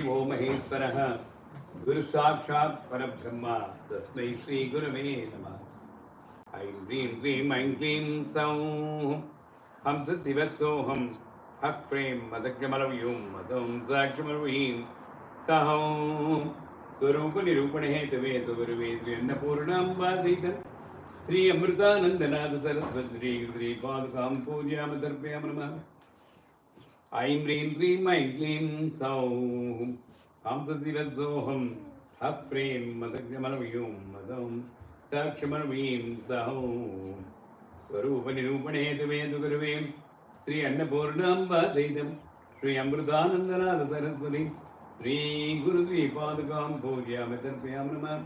Om Maheshwaraha Guru Sakshat Parabrahma Tasmai Shri Gurave Namaha. Aim Dream Dream Aim Dream Saum Ham Sivasoham Hak Frame Madakamaravayum Madam Zakamaravim Sahom Swarupa Nirupane Hetave Savarave Annapurnam Vadita Sri Amrutanandana Saraswati Sri Padakam Pujyam Darpyam Namaha. Aim Dream Dream Aim Dream Saum Ham Sivasoham Hak Frame Madakamaravayum Madam Sakshamaravim Sahom Swarupa Nirupane Hetave Savarave Sri Annapurnam Vadita Sri Amrutanandana Saraswati Sri Guru Padakam Pujyam Darpyam Namaha.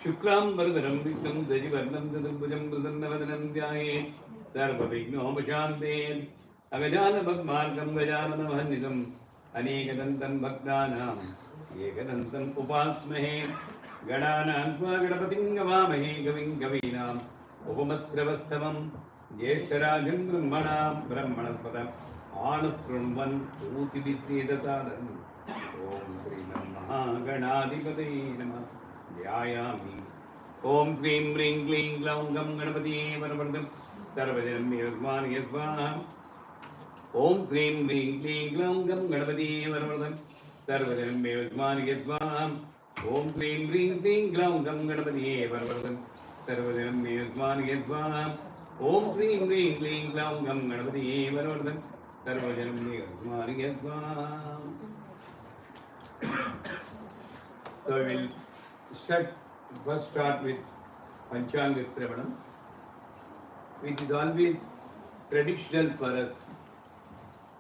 Shuklam Vardhanam Vikram Dajivarnam Tadambujam Prasannavanam Dhyaye Sarvavignopasanten Agajana Bhagmargam Gajana Mahanidam Anekadantam Bhaktanam Ekadantam Upasmahe Gananam Svagadapatim Gavamahe Gavin Gavinam Upamatravastavam Jesharajam Brahmanam Brahmanaspadam Anasrunvan Utividyedataram Om Shri Namaha Ganadipade Namaha Yayami Om Krim Ring Kling Glaum Gam Ganapati Varavardam Sarvajanam Yasman Yasvanam Om Krim Ring Kling Glaum Gam Ganapati Varavardam Sarvajanam Yasman Yasvanam Om Krim Ring Kling Glaum Gam Ganapati Varavardam Sarvajanam Yasman Yasvanam Om Krim Ring Kling Glaum Gam Ganapati Varavardam Sarvajanam Yasman Yasvanam. So we will first start with Panchanga Shravanam, which is always traditional for us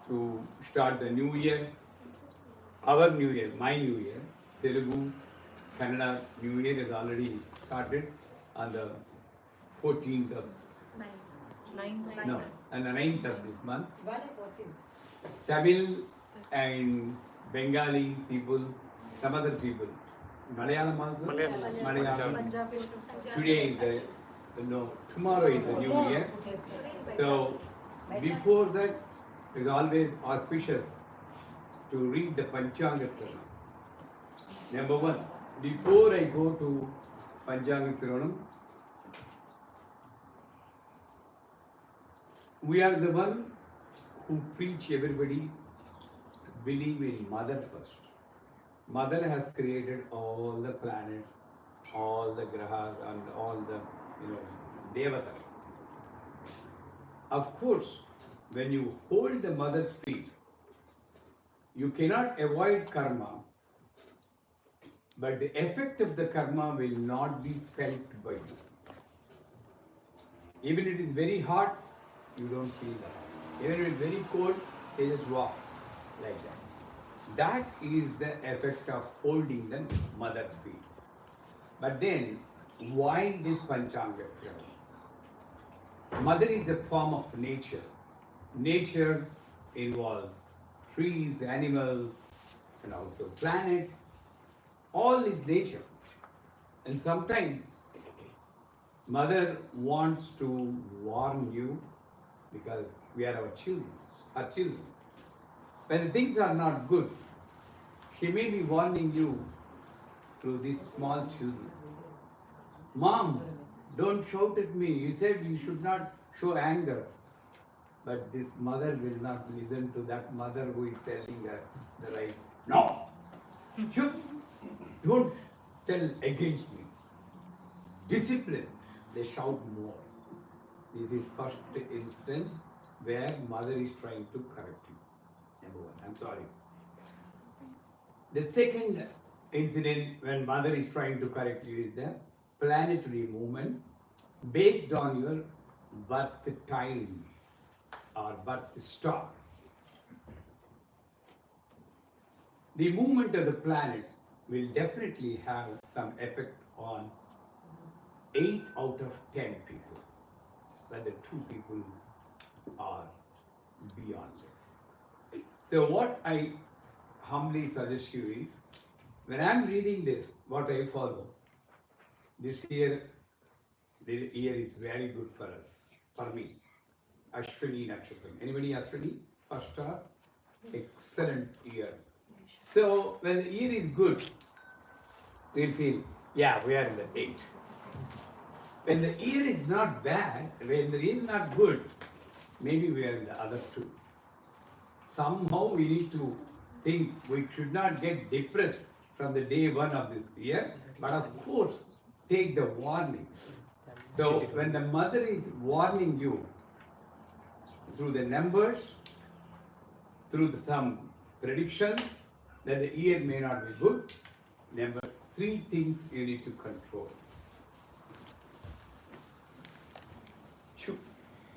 to start the new year, our new year, my new year. Telugu, Kannada new year is already started on the 14th of no, and the 9th of this month. Tamil and Bengali people, some other people, Malayalam also? Malayalam. Today is the, tomorrow is the new year. So, before that, it is always auspicious to read the Panchanga Shravanam. Number one, before I go to Panchanga Shravanam, we are the one who preach everybody to believe in Mother first. Mother has created all the planets, all the grahas and all the devatas. Of course, when you hold the mother's feet, you cannot avoid karma, but the effect of the karma will not be felt by you. Even if it is very hot, you don't feel that. Even if it is very cold, you just walk like that. That is the effect of holding the mother's feet. But then, why this Panchanga Shravanam? Mother is a form of nature. Nature involves trees, animals, and also planets. All is nature. And sometimes, Mother wants to warn you because we are our children. When things are not good, she may be warning you through these small children. Mom, don't shout at me. You said you should not show anger. But this mother will not listen to that mother who is telling her the right. No! Don't tell against me. Discipline. They shout more. This is first instance where mother is trying to correct you. Number one, I'm sorry. The second incident when mother is trying to correct you is the planetary movement based on your birth time or birth star. The movement of the planets will definitely have some effect on 8 out of 10 people, but the 2 people are beyond it. So what I humbly suggest you is, when I am reading this, what I follow, this year, the year is very good for us, for me. Ashwini Nakshatram. Anybody Ashwini? First star? Excellent year. So when the ear is good, we'll feel, yeah, we are in the 8. When the ear is not bad, when the ear is not good, maybe we are in the other 2. Somehow we need to think we should not get depressed from the day 1 of this year, but of course, take the warning. So when the mother is warning you through the numbers, through some predictions that the year may not be good, number 3 things you need to control.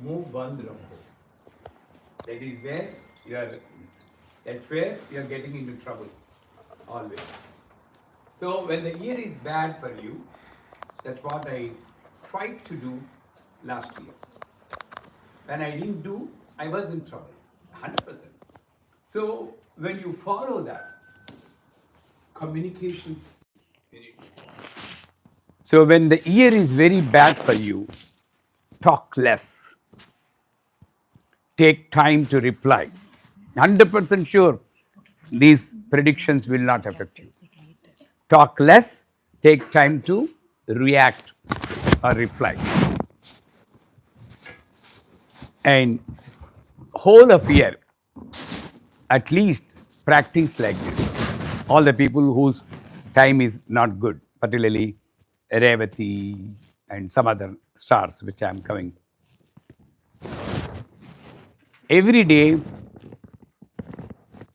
Move bandram. That is where you are. That's where you are getting into trouble. Always. So when the year is bad for you, that's what I tried to do last year. When I didn't do, I was in trouble. 100%. So when you follow that, communications. So when the ear is very bad for you, talk less. Take time to reply. 100% sure these predictions will not affect you. Talk less, take time to react or reply. And whole of year, at least practice like this. All the people whose time is not good, particularly Revati and some other stars which I am coming. Every day,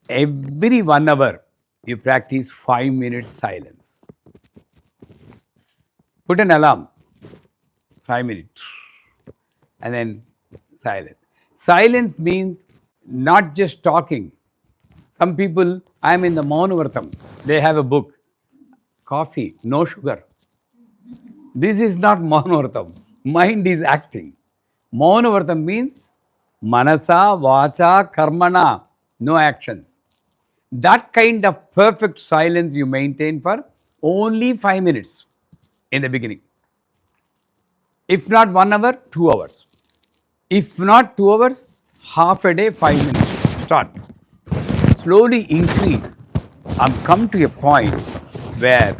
every 1 hour, you practice 5 minutes silence. Put an alarm, 5 minutes, and then silence. Silence means not just talking. Some people, I am in the Maunavratam, they have a book, coffee, no sugar. This is not Maunavratam. Mind is acting. Maunavratam means manasa, vacha, karmana, no actions. That kind of perfect silence you maintain for only 5 minutes in the beginning. If not 1 hour, 2 hours. If not 2 hours, half a day, 5 minutes. Start. Slowly increase and come to a point where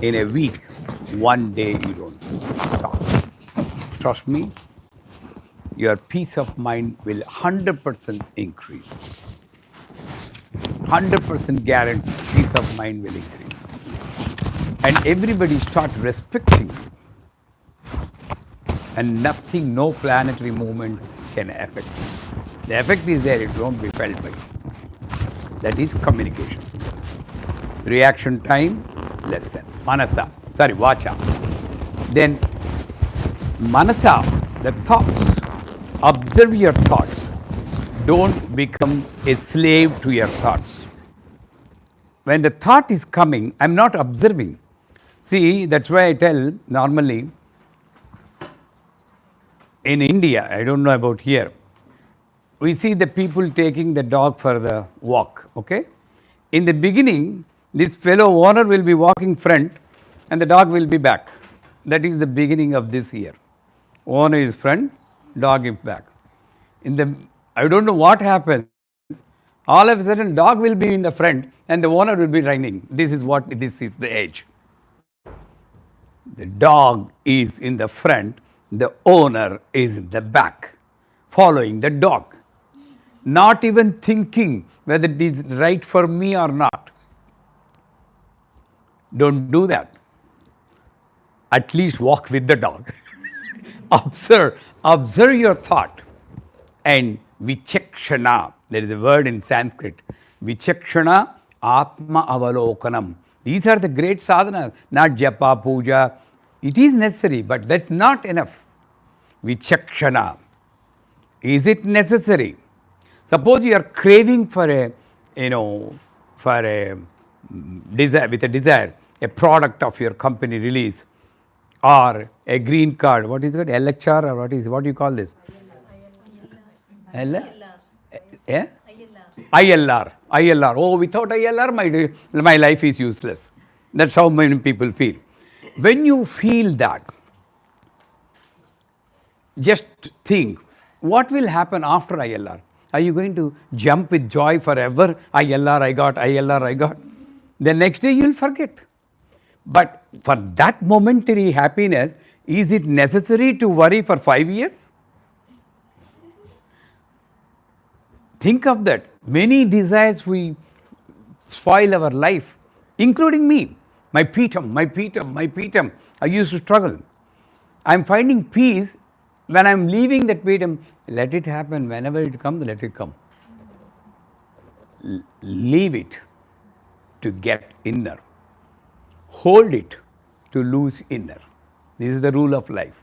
in a week, 1 day you don't talk. Trust me, your peace of mind will 100% increase. 100% guarantee peace of mind will increase. And everybody start respecting you. And nothing, no planetary movement can affect you. The effect is there, it won't be felt by you. That is communication skill. Reaction time, lesson. Manasa, sorry, vacha. Then manasa, the thoughts. Observe your thoughts. Don't become a slave to your thoughts. When the thought is coming, I'm not observing. See, that's why I tell normally in India, I don't know about here, we see the people taking the dog for the walk, okay? In the beginning, this fellow owner will be walking front and the dog will be back. That is the beginning of this year. Owner is front, dog is back. I don't know what happens. All of a sudden, dog will be in the front and the owner will be running. This is the age. The dog is in the front, the owner is in the back, following the dog. Not even thinking whether it is right for me or not. Don't do that. At least walk with the dog. Observe your thought. And vichakshana, there is a word in Sanskrit, vichakshana atma avalokanam. These are the great sadhanas, not japa, puja. It is necessary, but that's not enough. Vichakshana. Is it necessary? Suppose you are craving for a desire, a product of your company release, or a green card. What is it? LHR or what do you call this? ILR. Oh, without ILR, my life is useless. That's how many people feel. When you feel that, just think, what will happen after ILR? Are you going to jump with joy forever? ILR, I got, ILR, I got. The next day you'll forget. But for that momentary happiness, is it necessary to worry for 5 years? Think of that. Many desires we spoil our life, including me. My Peetam. I used to struggle. I'm finding peace when I'm leaving that Peetam. Let it happen. Whenever it comes, let it come. Leave it to get inner. Hold it to lose inner. This is the rule of life.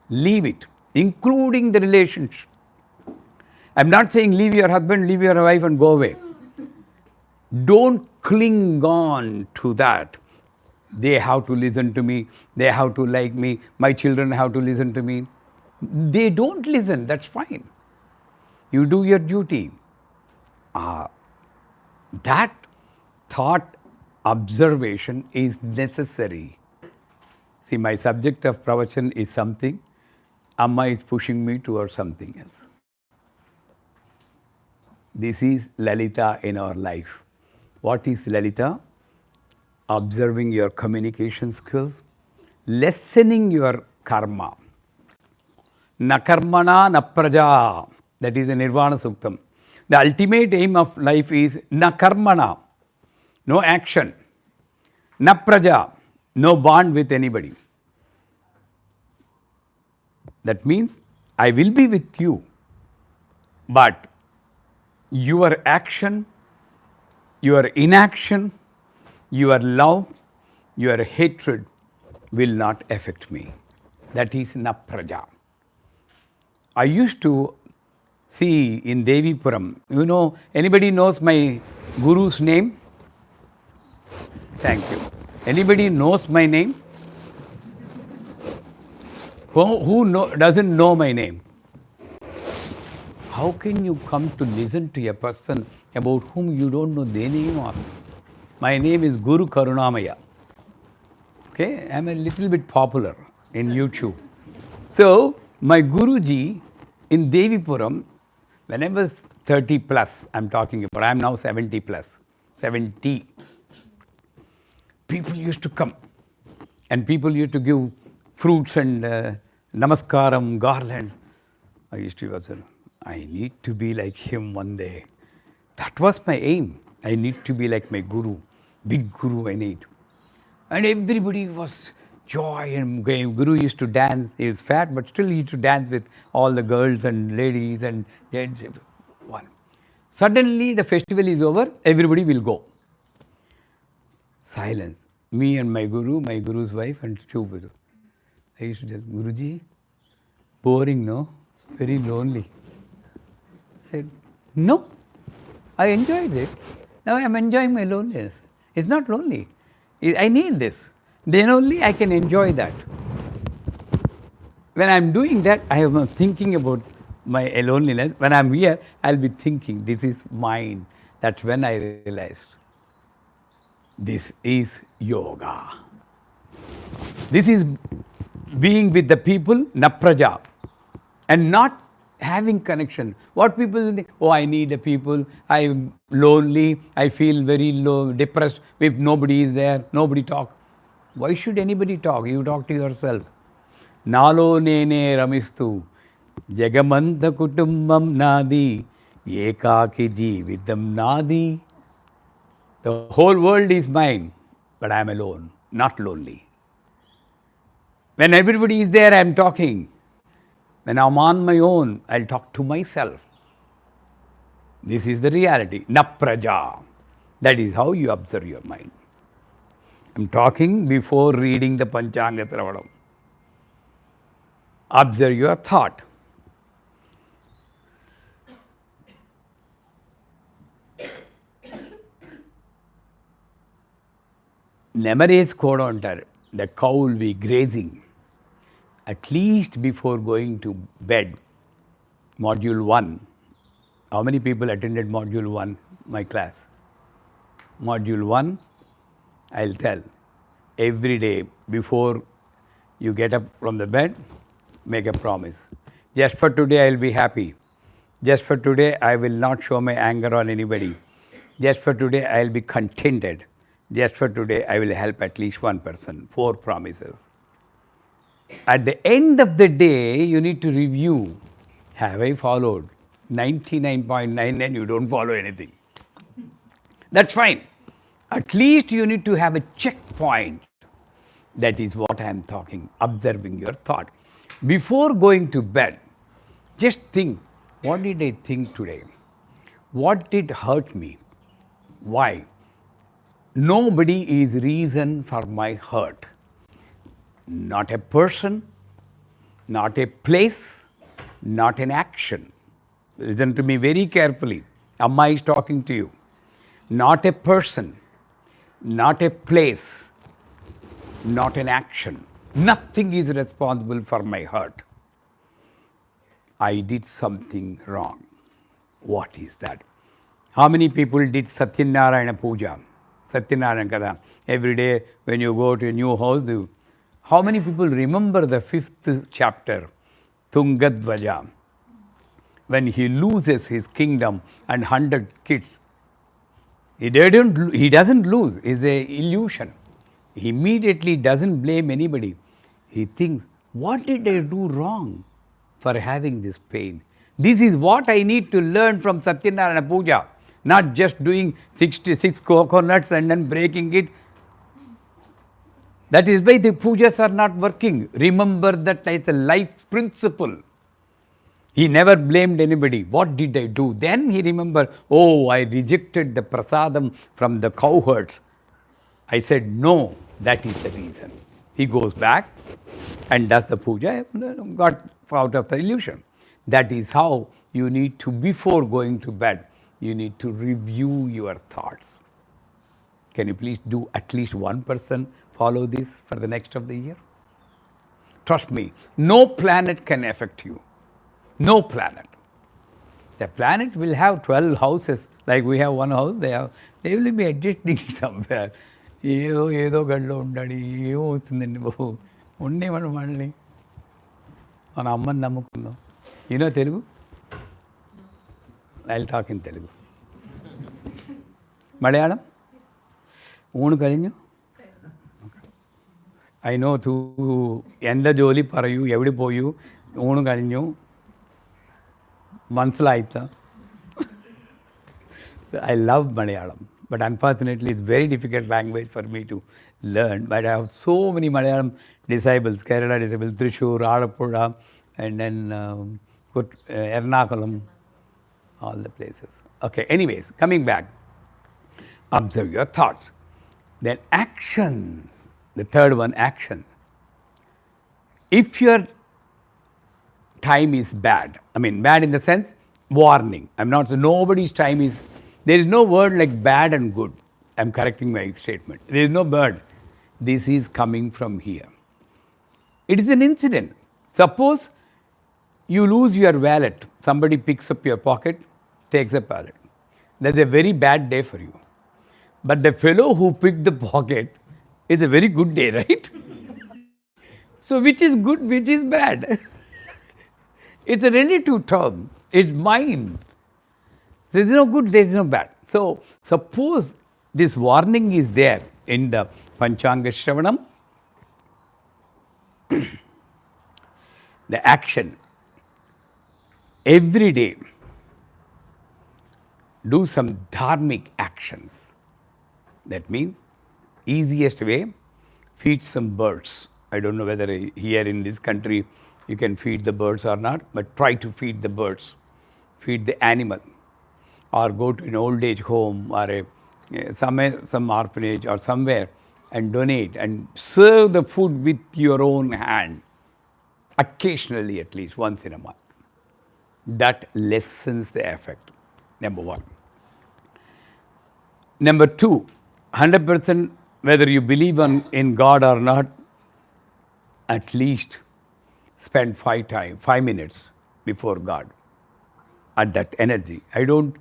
Leave it, including the relationship. I'm not saying leave your husband, leave your wife and go away. Don't cling on to that. They have to listen to me. They have to like me. My children have to listen to me. They don't listen. That's fine. You do your duty. That thought observation is necessary. See, my subject of pravachan is something. Amma is pushing me towards something else. This is Lalitha in our life. What is Lalitha? Observing your communication skills, lessening your karma. Na karmana na praja. That is the Nirvana Suktam. The ultimate aim of life is na karmana, no action. Na praja, no bond with anybody. That means I will be with you, but your action, your inaction, your love, your hatred will not affect me. That is na praja. I used to see in Devipuram, anybody knows my Guru's name? Thank you. Anybody knows my name? Who doesn't know my name? How can you come to listen to a person about whom you don't know their name or? My name is Guru Karunamaya. Okay, I'm a little bit popular in YouTube. So, my Guruji in Devipuram, when I was 30 plus, I'm talking about, I'm now 70 plus, 70. People used to come and people used to give fruits and namaskaram, garlands. I used to observe, I need to be like him one day. That was my aim. I need to be like my Guru, big Guru I need. And everybody was joy and Guru used to dance. He was fat, but still he used to dance with all the girls and ladies and gents. One. Suddenly the festival is over, everybody will go. Silence. Me and my Guru's wife and two people. I used to tell, Guruji, boring, no? Very lonely. I said, no, I enjoyed it. Now I'm enjoying my loneliness. It's not lonely. I need this. Then only I can enjoy that. When I'm doing that, I am thinking about my loneliness. When I'm here, I'll be thinking, this is mine. That's when I realized, this is yoga. This is being with the people, napraja, and not having connection. What people think, oh, I need the people, I'm lonely, I feel very low, depressed, if nobody is there, nobody talk. Why should anybody talk? You talk to yourself. Nalo nene ramistu, jagamanta kutumbam nadi, ekaki jeevitam nadi. The whole world is mine, but I am alone, not lonely. When everybody is there, I am talking. When I am on my own, I'll talk to myself. This is the reality. Napraja. That is how you observe your mind. I'm talking before reading the Panchanga Sravanam. Observe your thought. Nemareskooda antaru. The cow will be grazing. At least before going to bed, module 1. How many people attended module 1, my class? Module 1, I'll tell. Every day before you get up from the bed, make a promise. Just for today, I'll be happy. Just for today, I will not show my anger on anybody. Just for today, I will be contented. Just for today, I will help at least one person. 4 promises. At the end of the day, you need to review. Have I followed? 99.99, you don't follow anything. That's fine. At least you need to have a checkpoint. That is what I am talking, observing your thought. Before going to bed, just think, what did I think today? What did hurt me? Why? Nobody is reason for my hurt. Not a person, not a place, not an action. Listen to me very carefully. Amma is talking to you. Not a person, not a place, not an action. Nothing is responsible for my hurt. I did something wrong. What is that? How many people did Satyanarayana Puja? Satyanarayana Kada. Every day when you go to a new house, how many people remember the 5th chapter, Tungadvaja, when he loses his kingdom and 100 kids? He doesn't lose, it's an illusion. He immediately doesn't blame anybody. He thinks, what did I do wrong for having this pain? This is what I need to learn from Satyanarayana Puja, not just doing 66 coconuts and then breaking it. That is why the pujas are not working. Remember that it's a life principle. He never blamed anybody. What did I do? Then he remembered, oh, I rejected the prasadam from the cowherds. I said, no, that is the reason. He goes back and does the puja, got out of the illusion. That is how you need to, before going to bed, you need to review your thoughts. Can you please do at least one person follow this for the next of the year? Trust me, no planet can affect you. No planet. The planet will have 12 houses, like we have one house, they will be adjusting somewhere. ఏదో గడిలో ఉండాలి ఏమవుతుందండి బాబు ఉండే మనం వాళ్ళని మన అమ్మని నమ్ముకుందాం I know Telugu I will talk in Telugu Malayalam ഊണ് കഴിഞ്ഞു ഐ നോ ടു എൻ്റെ ജോലി പറയൂ എവിടെ പോയൂ ഊണ് കഴിഞ്ഞു മനസ്സിലായിത്ത I love Malayalam, but unfortunately it's very difficult language for me to learn. But I have so many Malayalam disciples, Kerala disciples, Thrissur, Alappuzha, and then Ernakulam, all the places. Okay, anyways, coming back, observe your thoughts. Then actions, the third one, action. If your time is bad, I mean bad in the sense, warning. I'm not, so nobody's time is, there is no word like bad and good. I'm correcting my statement. There is no word. This is coming from here. It is an incident. Suppose you lose your wallet. Somebody picks up your pocket, takes the wallet. That's a very bad day for you. But the fellow who picked the pocket is a very good day, right? So which is good, which is bad? It's a relative term. It's mine. There is no good, there is no bad. So suppose this warning is there in the Panchanga Shravanam, the action. Every day, do some dharmic actions. That means, easiest way, feed some birds. I don't know whether here in this country you can feed the birds or not, but try to feed the birds, feed the animal, or go to an old age home or some orphanage or somewhere and donate and serve the food with your own hand, occasionally at least once in a month. That lessens the effect, number one. Number two, 100% whether you believe in God or not, at least spend 5 minutes before God at that energy. I don't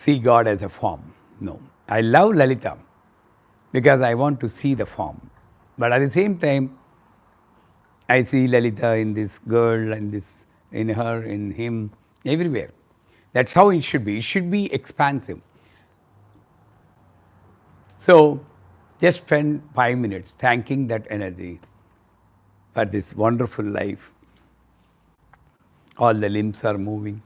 see God as a form. No. I love Lalitha because I want to see the form. But at the same time, I see Lalitha in this girl and this in her, in him, everywhere. That's how it should be. It should be expansive. So, just spend 5 minutes thanking that energy for this wonderful life. All the limbs are moving.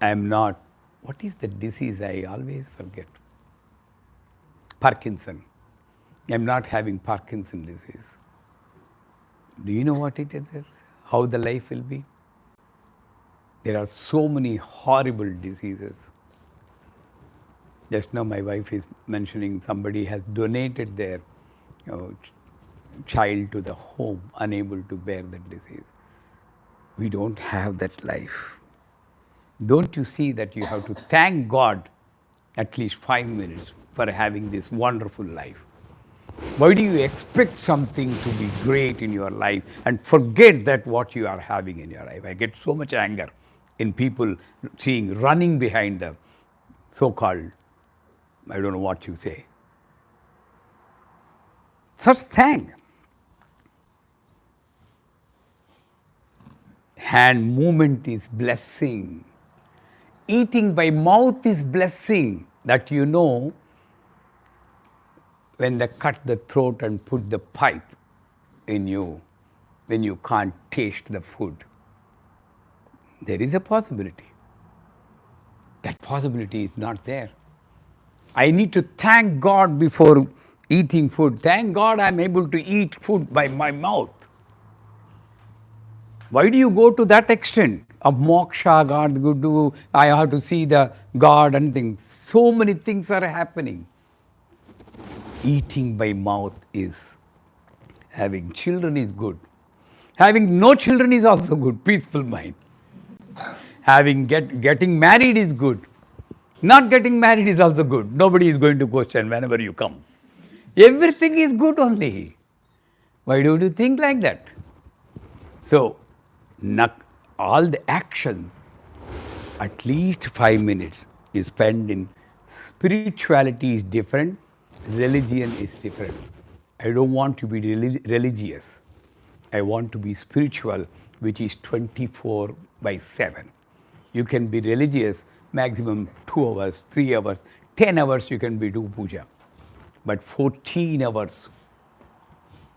I am not. What is the disease? I always forget. Parkinson. I am not having Parkinson disease. Do you know what it is? How the life will be? There are so many horrible diseases. Just now my wife is mentioning somebody has donated their child to the home, unable to bear that disease. We don't have that life. Don't you see that you have to thank God at least 5 minutes for having this wonderful life? Why do you expect something to be great in your life and forget that what you are having in your life? I get so much anger in people seeing running behind the so-called, I don't know what you say. Such thing. Hand movement is blessing. Eating by mouth is blessing. That you know, when they cut the throat and put the pipe in you, when you can't taste the food, there is a possibility. That possibility is not there. I need to thank God before eating food. Thank God I'm able to eat food by my mouth. Why do you go to that extent of moksha, God, I have to see the God and things. So many things are happening. Eating by mouth is, having children is good. Having no children is also good, peaceful mind. Getting married is good. Not getting married is also good. Nobody is going to question whenever you come. Everything is good only. Why don't you think like that? So, all the actions, at least 5 minutes is spent in spirituality is different, religion is different. I don't want to be religious. I want to be spiritual, which is 24/7. You can be religious maximum 2 hours, 3 hours, 10 hours you can do puja. But 14 hours,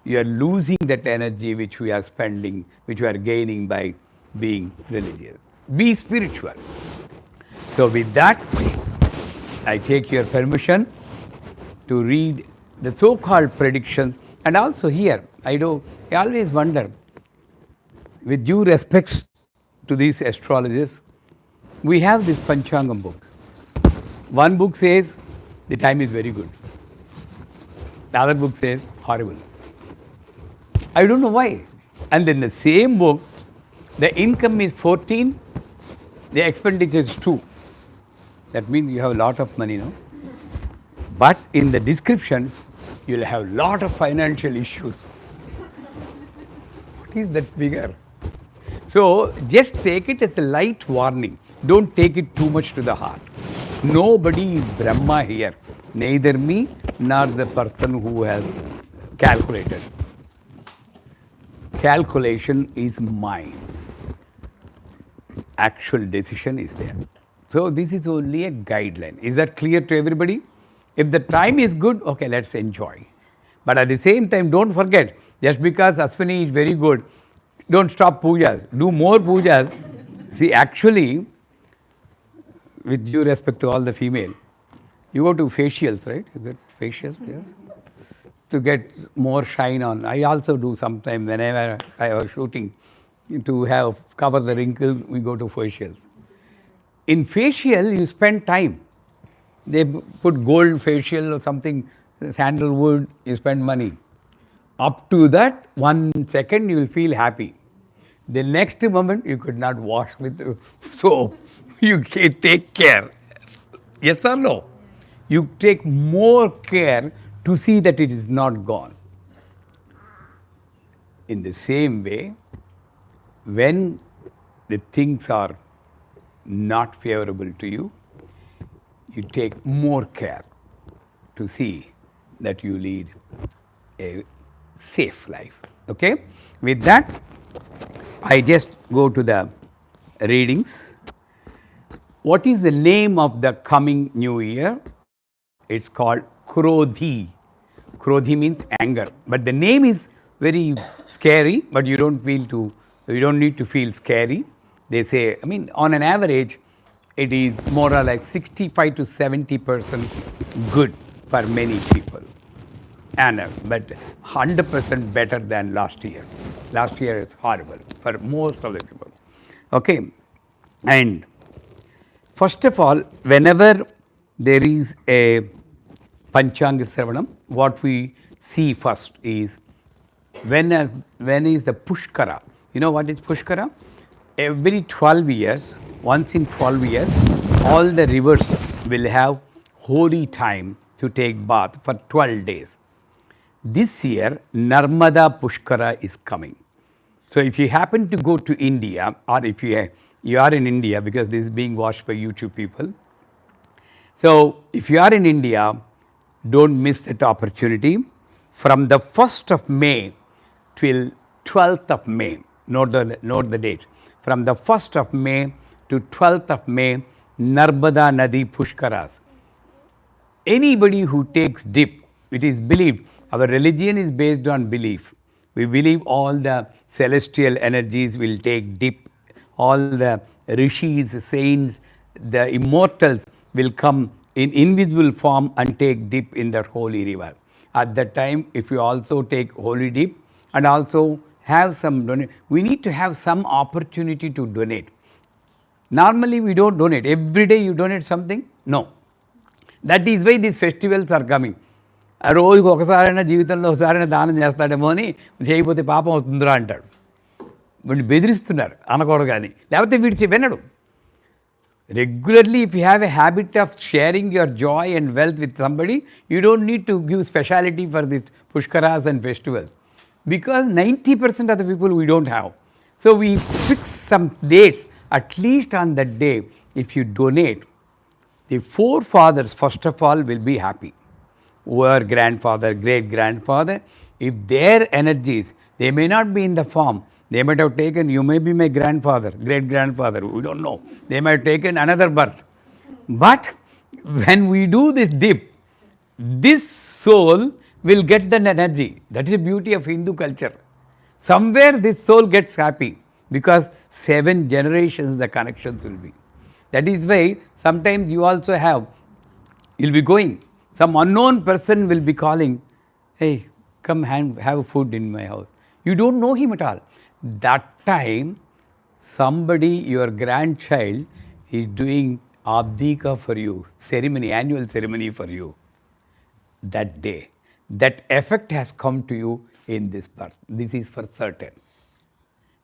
you are losing that energy which we are spending, which we are gaining by being religious. Be spiritual. So with that, I take your permission to read the so-called predictions. And also here, I always wonder, with due respect to these astrologers, we have this Panchangam book. One book says the time is very good. The other book says horrible. I don't know why. And in the same book, the income is 14, the expenditure is 2. That means you have a lot of money, no? But in the description, you'll have a lot of financial issues. What is that figure? So just take it as a light warning. Don't take it too much to the heart. Nobody is Brahma here. Neither me nor the person who has calculated. Calculation is mine. Actual decision is there. So this is only a guideline. Is that clear to everybody? If the time is good, okay, let's enjoy. But at the same time, don't forget, just because Ashwini is very good, don't stop pujas. Do more pujas. See, actually, with due respect to all the female, you go to facials, right? You get facials, yes? To get more shine on. I also do sometime whenever I was shooting. To cover the wrinkles, we go to facials. In facial, you spend time. They put gold facial or something, sandalwood, you spend money. Up to that, 1 second you will feel happy. The next moment you could not wash with soap. You take care. Yes or no? You take more care to see that it is not gone. In the same way, when the things are not favorable to you, you take more care to see that you lead a safe life. Okay? With that, I just go to the readings. What is the name of the coming new year? It's called Krodhi. Krodhi means anger. But the name is very scary, but you don't need to feel scary. They say, I mean, on an average, it is more or like 65 to 70% good for many people. But 100% better than last year. Last year is horrible for most of the people. Okay. And first of all, whenever there is a Panchanga Sravanam, what we see first is when is the Pushkara. You know what is Pushkara? Every 12 years, once in 12 years, all the rivers will have holy time to take bath for 12 days. This year, Narmada Pushkara is coming. So if you happen to go to India, or if you are in India, because this is being watched by YouTube people. So if you are in India, don't miss that opportunity. From the 1st of May till 12th of May, note the dates. From the 1st of May to 12th of May, Narmada Nadi Pushkaras. Anybody who takes dip, it is believed, our religion is based on belief. We believe all the celestial energies will take dip, all the rishis, saints, the immortals will come in invisible form and take dip in that holy river. At that time, if you also take holy dip and also have some donate, we need to have some opportunity to donate. Normally, we don't donate. Every day you donate something? No. That is why these festivals are coming. రోజుకి ఒకసారైనా జీవితంలో ఒకసారైనా దానం చేస్తాడేమో అని చేయకపోతే పాపం అవుతుందిరా అంటాడు. వీడిని బెదిరిస్తున్నారు అనకూడదు కానీ, లేకపోతే వీడి వినడు. Regularly, if you have a habit of sharing your joy and wealth with somebody, you don't need to give speciality for these pushkaras and festivals. Because 90% of the people we don't have. So we fix some dates, at least on that day, if you donate, the forefathers first of all will be happy. Our grandfather, great-grandfather, if their energies, they may not be in the form, they might have taken, you may be my grandfather, great-grandfather, we don't know. They might have taken another birth. But when we do this dip, this soul will get the energy. That is the beauty of Hindu culture. Somewhere this soul gets happy because 7 generations the connections will be. That is why sometimes you also have, you'll be going, some unknown person will be calling, hey, come have food in my house. You don't know him at all. That time, somebody, your grandchild, is doing abdika for you, ceremony, annual ceremony for you. That day, that effect has come to you in this birth. This is for certain.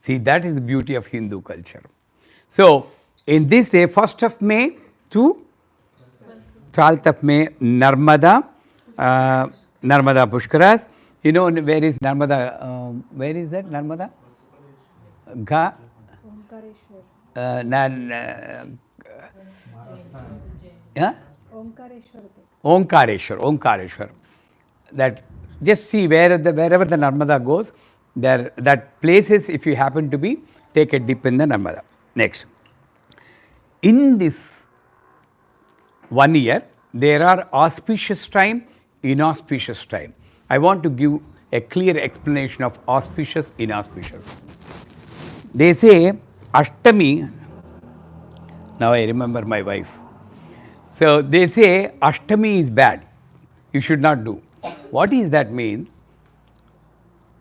See, that is the beauty of Hindu culture. So, in this day, 1st of May to 12th of May, Narmada Pushkaras. You know where is Narmada? Where is that Narmada? Omkareshwar. That just see wherever the Narmada goes, there that places, if you happen to be, take a dip in the Narmada. Next, in this 1 year, there are auspicious time, inauspicious time. I want to give a clear explanation of auspicious, inauspicious. They say Ashtami, now I remember my wife. So they say Ashtami is bad, you should not do. What does that mean?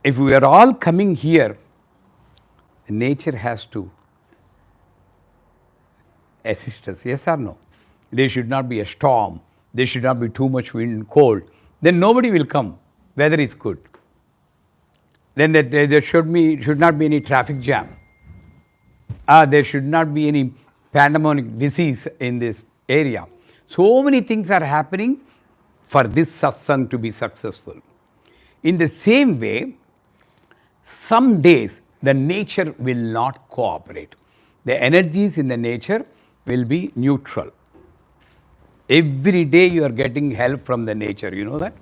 If we are all coming here, nature has to assist us, yes or no? There should not be a storm, there should not be too much wind and cold. Then nobody will come, weather is good. Then there should not be any traffic jam. There should not be any pandemonic disease in this area. So many things are happening for this satsang to be successful. In the same way, some days the nature will not cooperate. The energies in the nature will be neutral. Every day you are getting help from the nature, you know that?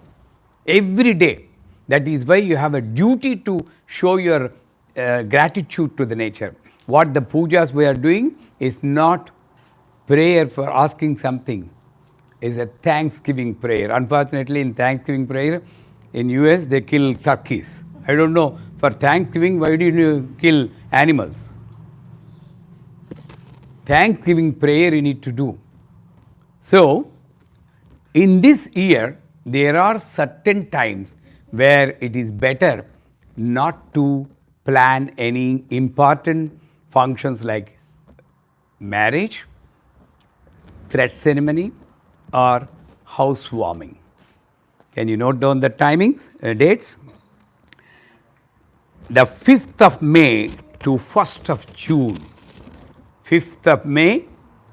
Every day. That is why you have a duty to show your gratitude to the nature. what the pujas we are doing is not prayer for asking something. It's a thanksgiving prayer. Unfortunately, in thanksgiving prayer, in US, they kill turkeys. I don't know, for Thanksgiving, why do you kill animals? Thanksgiving prayer you need to do. So, in this year, there are certain times where it is better not to plan any important functions like marriage, thread ceremony, or housewarming. Can you note down the timings, dates? The 5th of May to 1st of June. 5th of May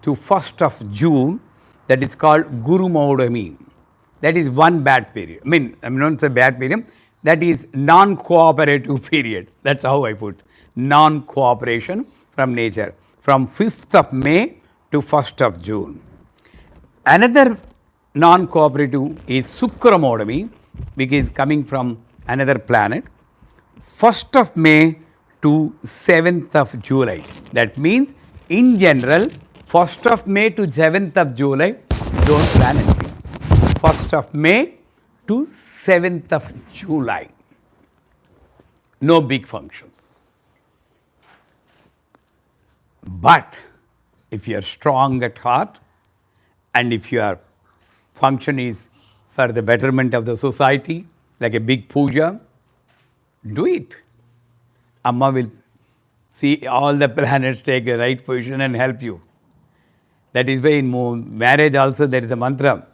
to 1st of June, that is called Guru Karunamayaji. That is one bad period. I'm not saying bad period. That is non-cooperative period. That's how I put. Non-cooperation from nature. From 5th of May to 1st of June. Another non-cooperative is Sukramodami, which is coming from another planet. 1st of May to 7th of July. That means, in general, 1st of May to 7th of July, don't plan anything. 1st of May to 7th of July. No big functions. But if you are strong at heart and if your function is for the betterment of the society, like a big puja, do it. Amma will see all the planets take the right position and help you. That is why in marriage also there is a mantra.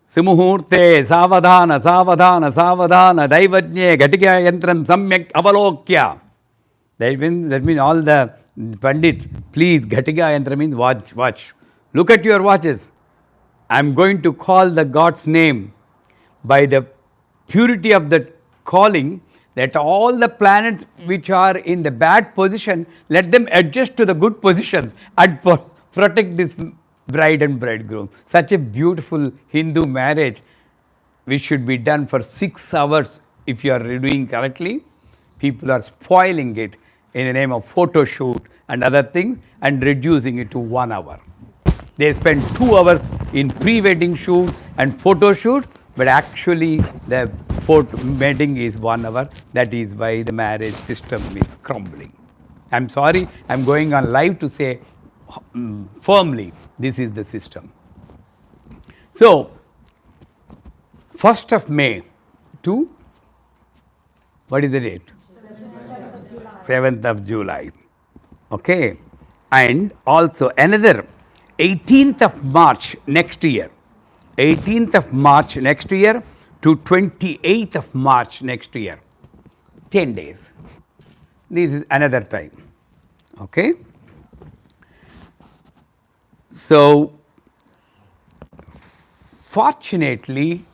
Simuhurte savadhana savadhana savadhana daivajne gatika yantram samyak avalokya. That means all the pandits, please, gatika yantra means watch. Look at your watches. I am going to call the God's name. By the purity of the calling, let all the planets which are in the bad position, let them adjust to the good positions and protect this bride and bridegroom. Such a beautiful Hindu marriage, which should be done for 6 hours if you are doing correctly. People are spoiling it in the name of photo shoot and other things and reducing it to 1 hour. They spend 2 hours in pre-wedding shoot and photo shoot, but actually the wedding is 1 hour. That is why the marriage system is crumbling. I'm sorry, I'm going on live to say firmly, this is the system. So, 1st of May to, what is the date? 7th of July. Okay. And also another 18th of March next year. 18th of March next year to 28th of March next year. 10 days. This is another time. Okay. So, fortunately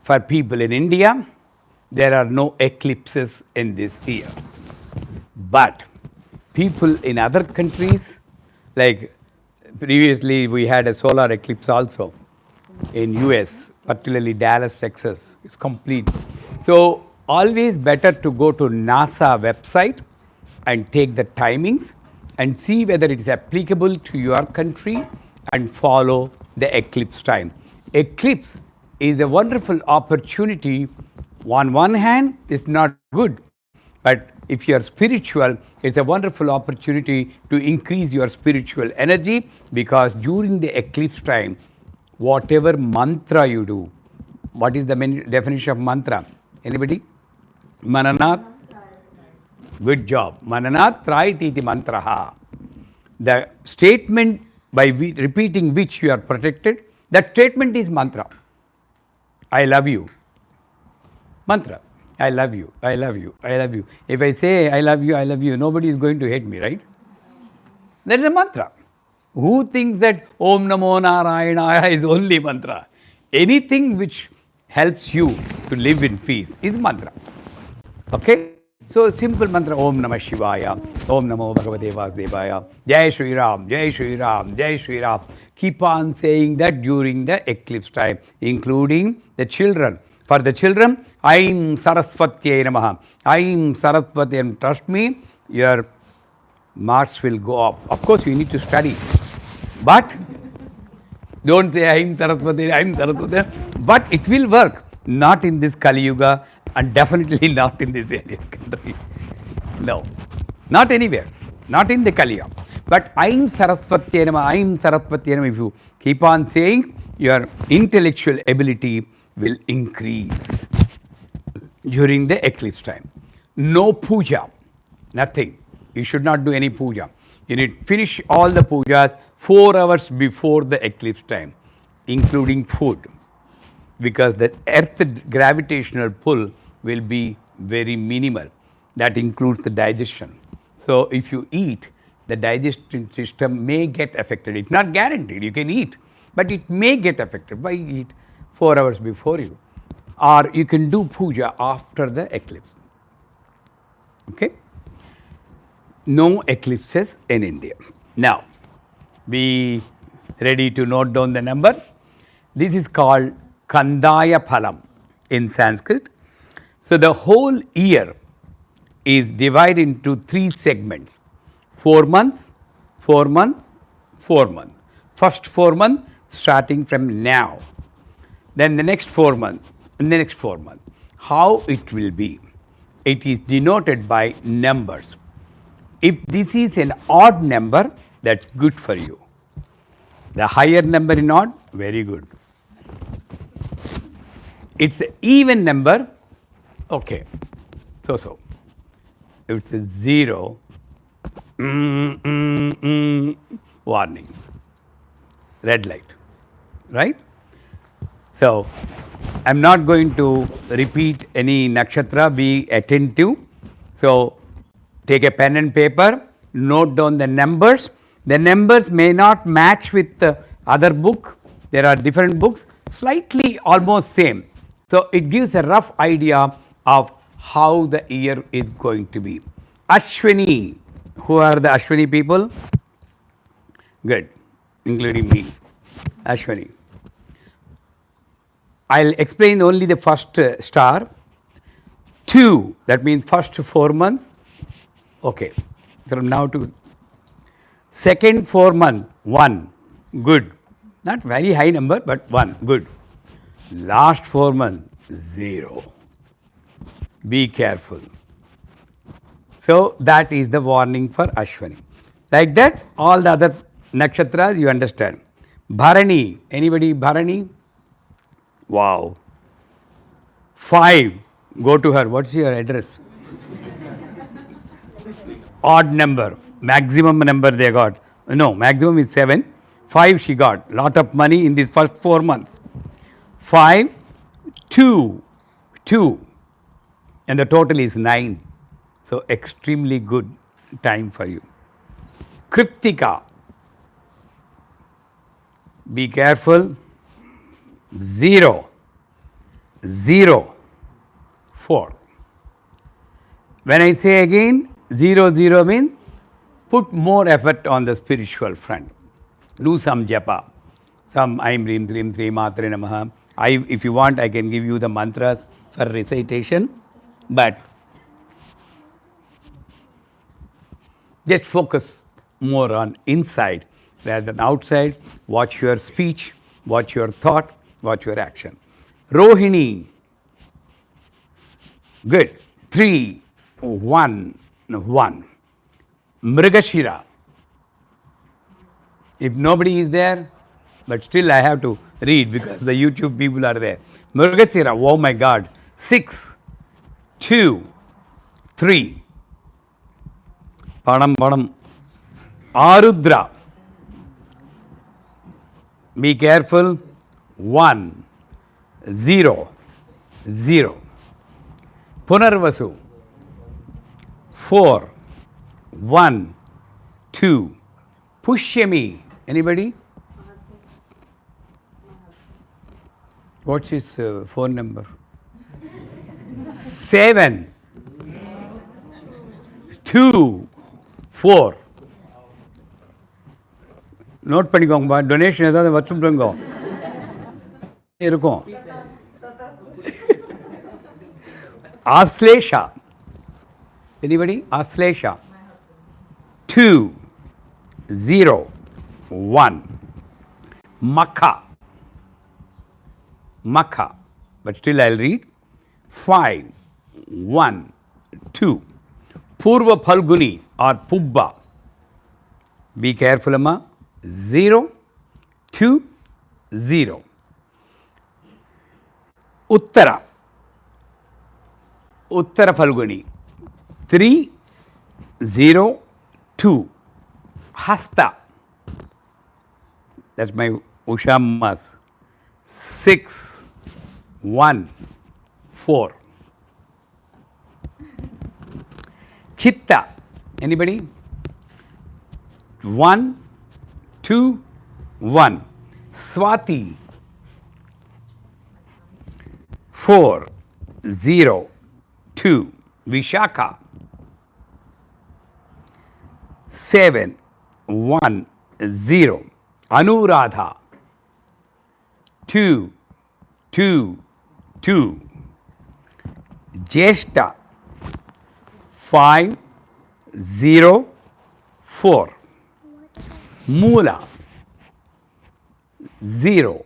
for people in India, there are no eclipses in this year. But people in other countries, like previously we had a solar eclipse also in US, particularly Dallas, Texas. It's complete. So, always better to go to NASA website and take the timings and see whether it is applicable to your country and follow the eclipse time. Eclipse is a wonderful opportunity. On one hand, it's not good, but if you are spiritual, it's a wonderful opportunity to increase your spiritual energy, because during the eclipse time, whatever mantra you do, what is the definition of mantra? Anybody? Mananat? Good job. Mananat traititi mantraha. The statement by repeating which you are protected, that statement is mantra. I love you. Mantra. I love you, I love you, I love you. If I say I love you, nobody is going to hate me, right? That is a mantra. Who thinks that Om Namo Narayanaya is only mantra? Anything which helps you to live in peace is mantra. Okay? So, simple mantra, Om Namah Shivaya, Om Namo Bhagavate Vasudevaya, Jai Shri Ram, Jai Shri Ram, Jai Shri Ram. Keep on saying that during the eclipse time, including the children. For the children, Aim Saraswati Namaha. Aim Saraswati, and trust me, your marks will go up. Of course, you need to study. But don't say Aim Saraswati, Aim Saraswati. But it will work. Not in this Kali Yuga and definitely not in this alien country. No. Not anywhere. Not in the Kali Yuga. But Aim Saraswati Namaha, Aim Saraswati Namaha. If you keep on saying, your intellectual ability will increase during the eclipse time. No puja, nothing. You should not do any puja. You need to finish all the pujas 4 hours before the eclipse time, including food, because the earth gravitational pull will be very minimal. That includes the digestion. So if you eat, the digestion system may get affected. It's not guaranteed. You can eat, but it may get affected. Why eat 4 hours before you? Or you can do puja after the eclipse. Okay? No eclipses in India. Now, be ready to note down the numbers. This is called Kandaya Phalam in Sanskrit. So the whole year is divided into 3 segments. 4 months, 4 months, 4 months. First 4 months starting from now. Then the next 4 months, and the next 4 months. How it will be? It is denoted by numbers. If this is an odd number, that's good for you. The higher number in odd, very good. It's an even number, okay, so. If it's a 0, warning, red light, right? So, I'm not going to repeat any nakshatra, be attentive. So, take a pen and paper, note down the numbers. The numbers may not match with the other book. There are different books, slightly almost same. So, it gives a rough idea of how the year is going to be. Ashwini. Who are the Ashwini people? Good, including me. Ashwini. I'll explain only the first star. 2, that means first 4 months. Okay, from now to second 4 month, 1, good. Not very high number, but 1, good. Last 4 months, 0. Be careful. So that is the warning for Ashwini. Like that, all the other nakshatras you understand. Bharani, anybody Bharani? Wow. 5, go to her. What's your address? Odd number, maximum number they got. No, maximum is 7. 5 she got. Lot of money in these first 4 months. 5, 2, and the total is 9. So extremely good time for you. Kritika, be careful. 0, 4. When I say again, 0 means put more effort on the spiritual front. Do some japa, some Aim Reem Dreem Three Matre Namaha. If you want, I can give you the mantras for recitation, but just focus more on inside rather than outside. Watch your speech, watch your thought, watch your action. Rohini, good. 3, 1, 1. Mrigashira. If nobody is there, but still I have to read because the YouTube people are there. Mrigashira, oh my God. 6, 2, 3. Padam. Arudra. Be careful. 1, 0. Punarvasu. 4, 1, 2. Pushyami. Anybody? What's his phone number? 7, 2, 4. Note பண்ணிக்கோங்கப்பா. Donation ஏதாவது வச்சுருங்க இருக்கும். Aslesha. Anybody? Aslesha. 2, 0, 1. Makha. Makha. But still I'll read. 5, 1, 2. Purva Phalguni or Pubba. Be careful, Amma. 0, 2, 0. Uttara. Uttara Phalguni. 3, 0, 2. Hasta. That's my Ushammas. 6, 1, 4. Chitta. Anybody? 1, 2, 1. Swati. 4, 0, 2. Vishakha. 7, 1, 0. Anuradha. 2, 2, 2. Jeshta. 5, 0, 4. Mula. 0,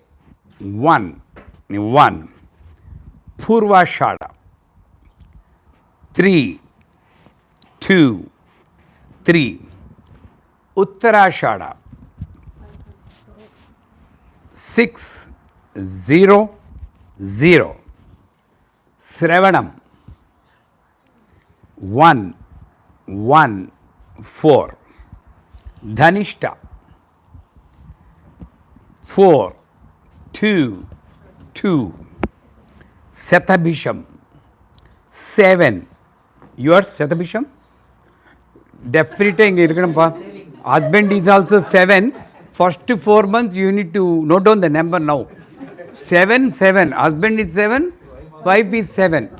1, 1. Purvashada. 3, 2, 3. Uttarashada. 6, 0, 0. Sravanam. 1, 1, 4. Dhanishta. 4, 2, 2. Satabhisham. 7. Yours, Satabhisham? Definitely. Husband is also 7. First 4 months you need to note down the number now. 7, 7. Husband is 7. Wife is 7.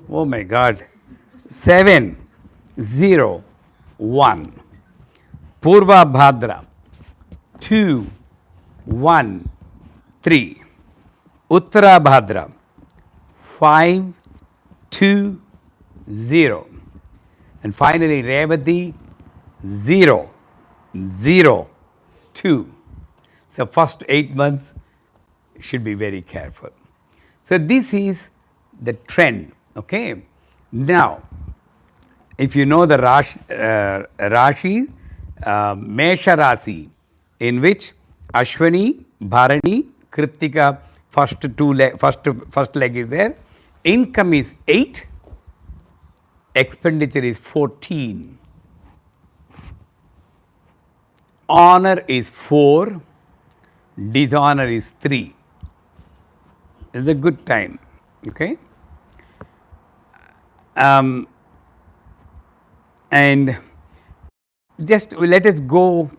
Oh my God. 7, 0, 1. Purva Bhadra. 2, 1, 3. Uttara Bhadra. 5, 2, 0. And finally Revati. 0, 0, 2. So first 8 months should be very careful. So this is the trend. Okay. Now, if you know the Rashi, Mesha Rasi, in which Ashwini, Bharani, Kritika, first leg is there. Income is 8. Expenditure is 14. Honor is 4. Dishonor is 3. It's a good time. Okay. And just let us go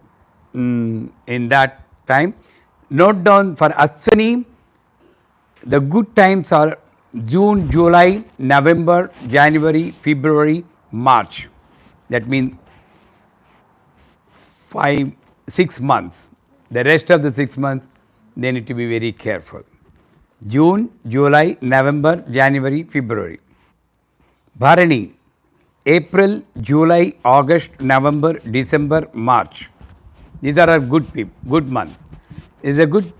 in that time. Note down for Ashwini, the good times are June, July, November, January, February, March. That means 6 months. The rest of the 6 months, they need to be very careful. June, July, November, January, February. Bharani, April, July, August, November, December, March. These are good months. It's a good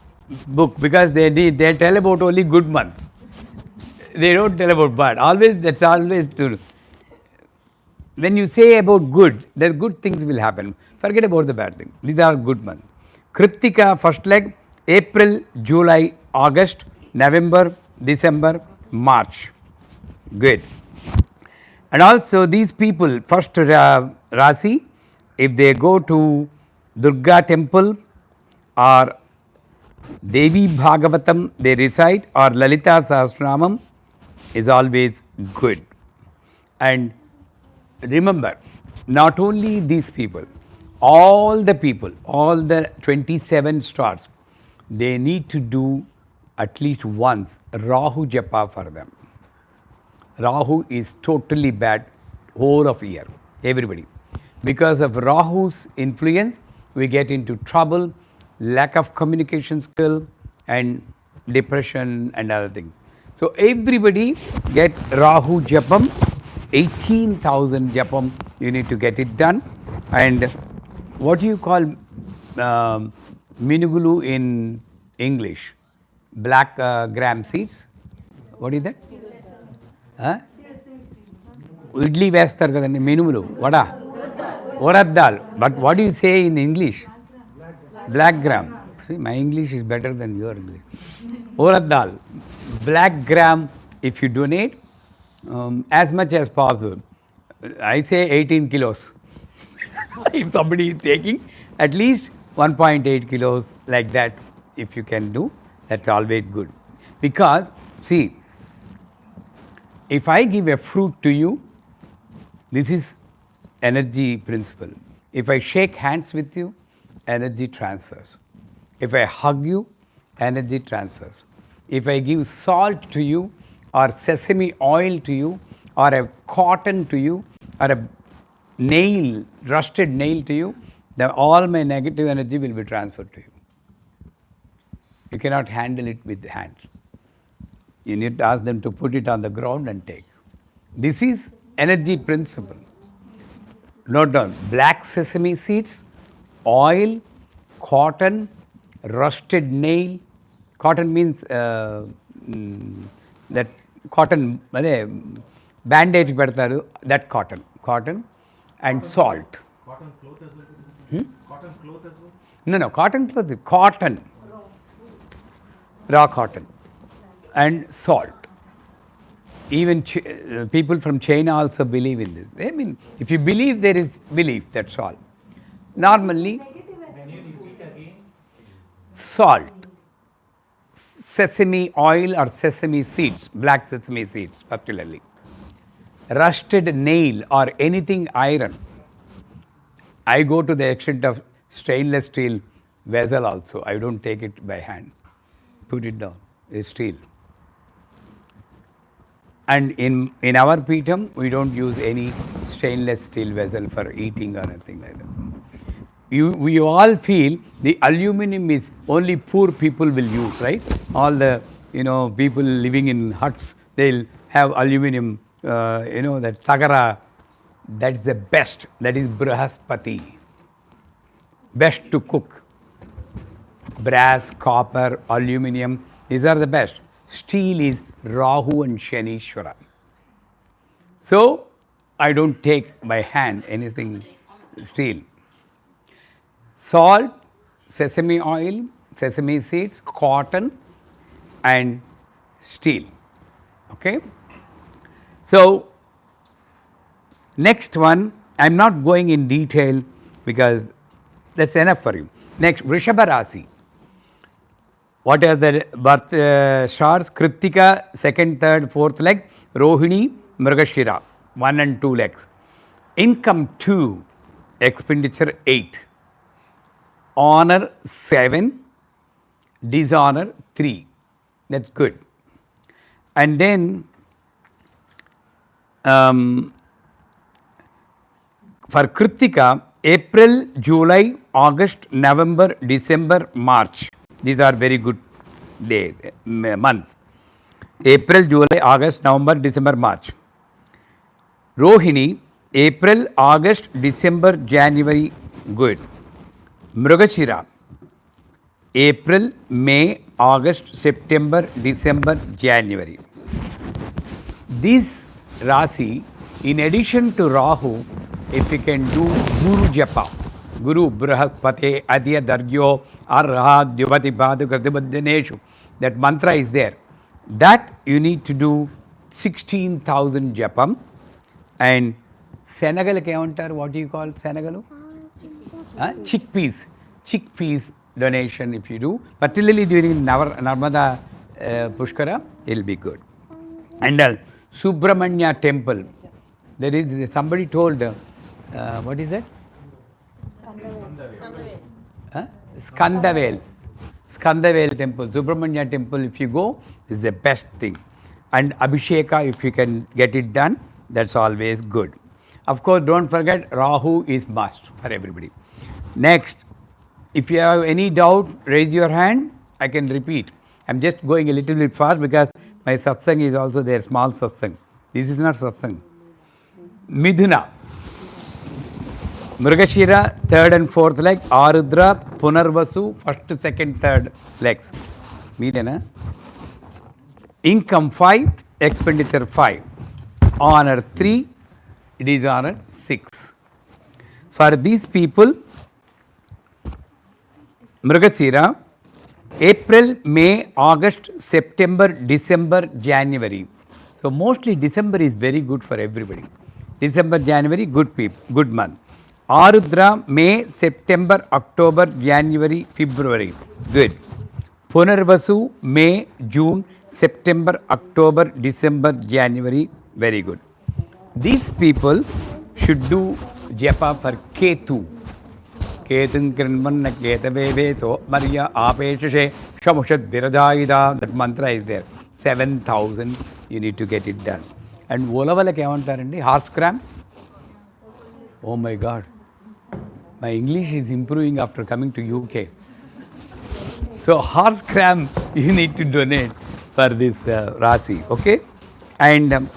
book because they tell about only good months. They don't tell about bad. That's always true. When you say about good, the good things will happen. Forget about the bad things. These are good months. Kritika, first leg, April, July, August, November, December, March. Good. And also these people, first Rasi, if they go to Durga temple or Devi Bhagavatam, they recite, or Lalita Sahasranamam, is always good. And remember, not only these people, all the 27 stars, they need to do at least once Rahu Japa for them. Rahu is totally bad whole of year, everybody. Because of Rahu's influence, we get into trouble, lack of communication skill, and depression and other things. So everybody get Rahu Japam, 18,000 Japam, you need to get it done. And what do you call Minugulu in English? Black gram seeds? What is that? Huh? Idli వేస్తారు కదండి మినుములు vada urad dal. But what do you say in English? Black gram. See, my English is better than your English. Urad dal. Black gram, if you donate as much as possible. I say 18 kilos. If somebody is taking at least 1.8 kilos like that, if you can do, that's always good. Because, see, if I give a fruit to you, this is energy principle. If I shake hands with you, energy transfers. If I hug you, energy transfers. If I give salt to you, or sesame oil to you, or a cotton to you, or a nail, rusted nail to you, then all my negative energy will be transferred to you. You cannot handle it with hands. You need to ask them to put it on the ground and take. This is energy principle. Note down, black sesame seeds, oil, cotton, rusted nail. Cotton means that cotton, bandage పెడతారు, that cotton and salt. Cotton cloth as well? Cotton cloth as well? No, cotton cloth, cotton, raw cotton and salt. Even people from China also believe in this. I mean, if you believe, there is belief, that's all. Normally, salt, sesame oil or sesame seeds, black sesame seeds particularly, rusted nail or anything iron. I go to the extent of stainless steel vessel also. I don't take it by hand. Put it down. It's steel. And in our Peetham, we don't use any stainless steel vessel for eating or anything like that. We all feel the aluminum is only poor people will use, right? All the people living in huts, they'll have aluminum. That tagara, that's the best. That is Brahaspati. Best to cook. Brass, copper, aluminum, these are the best. Steel is Rahu and Shanishwara. So, I don't take by hand anything steel. Salt, sesame oil, sesame seeds, cotton and steel. Okay? So, next one, I am not going in detail because that's enough for you. Next, Vrishabha Rasi. What are the birth stars? Kritika, 2nd, 3rd, 4th leg. Rohini, Mrigashira, 1 and 2 legs. Income 2, expenditure 8. Honor 7, dishonor 3. That's good. And then for Kritika, April, July, August, November, December, March. These are very good days, months. April, July, August, November, December, March. Rohini, April, August, December, January, good. Mrigashira, April, May, August, September, December, January. This Rasi, in addition to Rahu, if you can do Guru Japa, Guru Brahaspate Adya Dargyo Arha Dyavati Padu Kratibadyaneshu, that mantra is there. That you need to do 16,000 Japam. And Senegal Kauntar, what do you call Senegalu? Chickpeas donation if you do, particularly during Narmada Pushkara, it will be good. And Subramanya temple, there is somebody told, what is that? Skandavel temple, Subramanya temple, if you go, is the best thing. And Abhisheka, if you can get it done, that's always good. Of course, don't forget, Rahu is must for everybody. Next, if you have any doubt, raise your hand, I can repeat. I'm just going a little bit fast because My satsang is also there, small satsang. This is not satsang. Midhuna. Mrigashira, third and fourth leg. Arudra, Punarvasu, first, second, third legs. Midhuna. Income 5, expenditure 5. Honor 3, dishonor 6. For these people, Mrigashira, April, May, August, September, December, January. So mostly December is very good for everybody. December, January, good month. Arudra, May, September, October, January, February, good. Punarvasu, May, June, September, October, December, January, very good. These people should do japa for Ketu. Ketun Kranmanna Ketaveve, so Maria Apeshe, Shamushat Virajayida, that mantra is there. 7,000, you need to get it done. And Olavala Kavantarandi, horse cram. Oh my God. My English is improving after coming to UK. So horse cram you need to donate for this Rasi, okay? And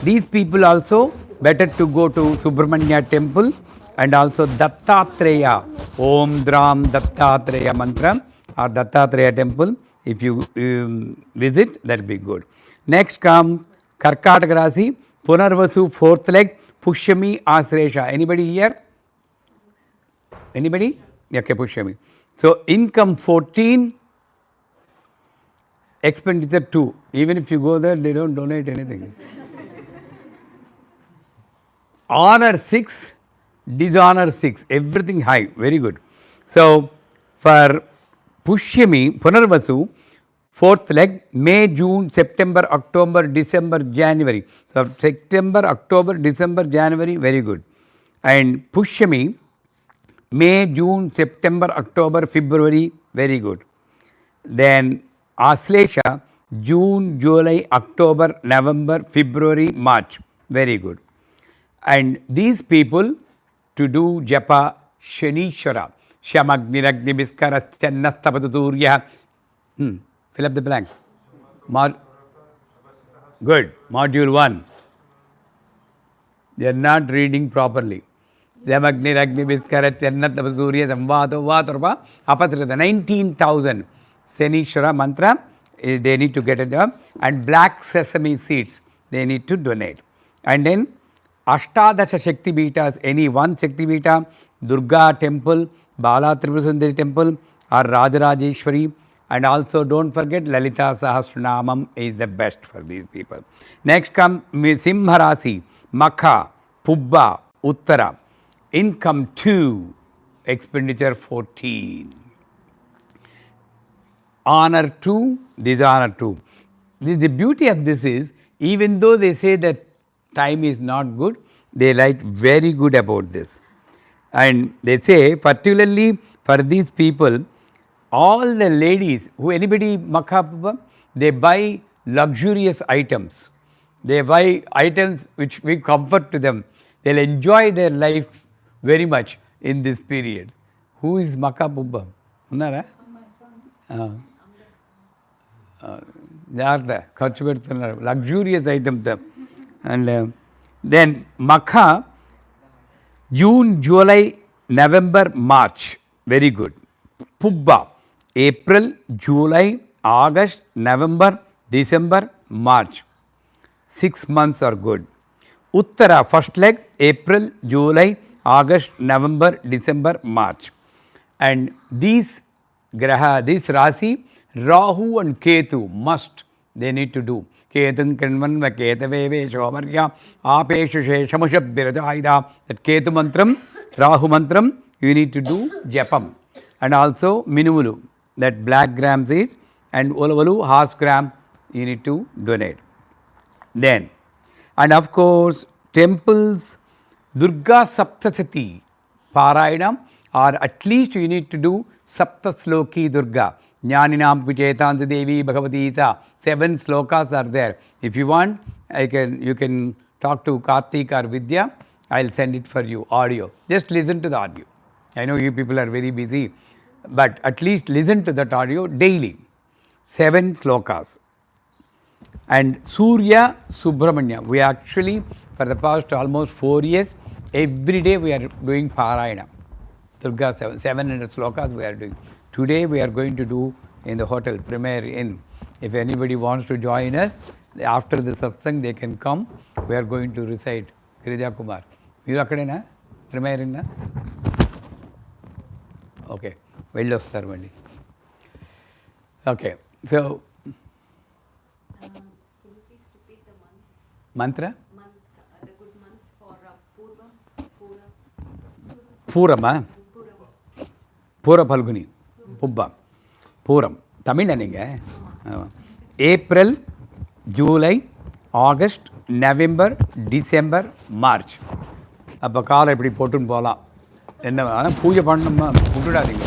these people also better to go to Subramanya temple and also Dattatreya, Om Dram Dattatreya mantra or Dattatreya temple. If you visit, that will be good. Next comes Karkataka Rasi, Punarvasu, fourth leg, Pushyami Asresha. Anybody here? Anybody? Okay, Pushyami. So income 14, expenditure 2. Even if you go there, they don't donate anything. Honor 6, dishonor 6. Everything high. Very good. So for Pushyami, Punarvasu, fourth leg, May, June, September, October, December, January. So September, October, December, January, very good. And Pushyami, May, June, September, October, February, very good. Then Aslesha, June, July, October, November, February, March, very good. And these people to do japa Shanishwara, Shamagniragni Biskara Channastapaturya. Fill up the blank. Good. Module 1. They are not reading properly. Zamagni Ragni Biskarat Channat Surya Samvado Vaturva Apatrita 19,000 Senishwara mantra they need to get it up, and black sesame seeds they need to donate. And then Ashtadasha Shakti Beetas, any one Shakti Beeta, Durga temple, Bala Tripurasundari temple or Rajarajeshwari, and also don't forget Lalitha Sahasranamam is the best for these people. Next come Simharasi, Makha, Pubba, Uttara. Income 2, expenditure 14. Honor 2, dishonor 2. The beauty of this is, even though they say that time is not good, they write very good about this. And they say, particularly for these people, all the ladies, who anybody Makha, they buy luxurious items. They buy items which give comfort to them. They'll enjoy their life very much in this period. Who is Makha Pubba? Unnara? Luxurious items. And then Makha, June, July, November, March. Very good. Pubba, April, July, August, November, December, March. 6 months are good. Uttara, first leg, April, July, August, November, December, March. And these Graha, this Rasi, Rahu and Ketu must, they need to do. Ketun Kranmanva Ketaveve Shomarya Apeshe Shamushab Birajayida. That Ketu mantram, Rahu mantram, you need to do Japam. And also Minuvulu, that black gram seeds, and Olavalu, horse gram, you need to donate. Then, and of course, temples, Durga Saptasati Parayana, or at least you need to do Saptasloki Durga. Jnaninam Vichetansa Devi Bhagavatita. 7 slokas are there. If you want, you can talk to Karthik or Vidya. I'll send it for you, audio. Just listen to the audio. I know you people are very busy, but at least listen to that audio daily. 7 slokas. And Surya Subramanya. We actually, for the past almost 4 years, every day we are doing Parayana. Durga 700 slokas we are doing. Today we are going to do in the hotel, Premier Inn. If anybody wants to join us, after the satsang they can come. We are going to recite Girija Kumar. You are akkadena? Premier Inn? Okay. Vellostar mandi. Okay. So, Can you please repeat the months? mantra? Months, the good months for Purva, Purama? Purva. Pura Palguni. Pubba. Puram. Tamil ninga? April, July, August, November, December, March. அப்போ காலை இப்படி போட்டுன்னு போகலாம். என்ன ஆனால் பூஜை பண்ணணுமா விட்டுடாதீங்க.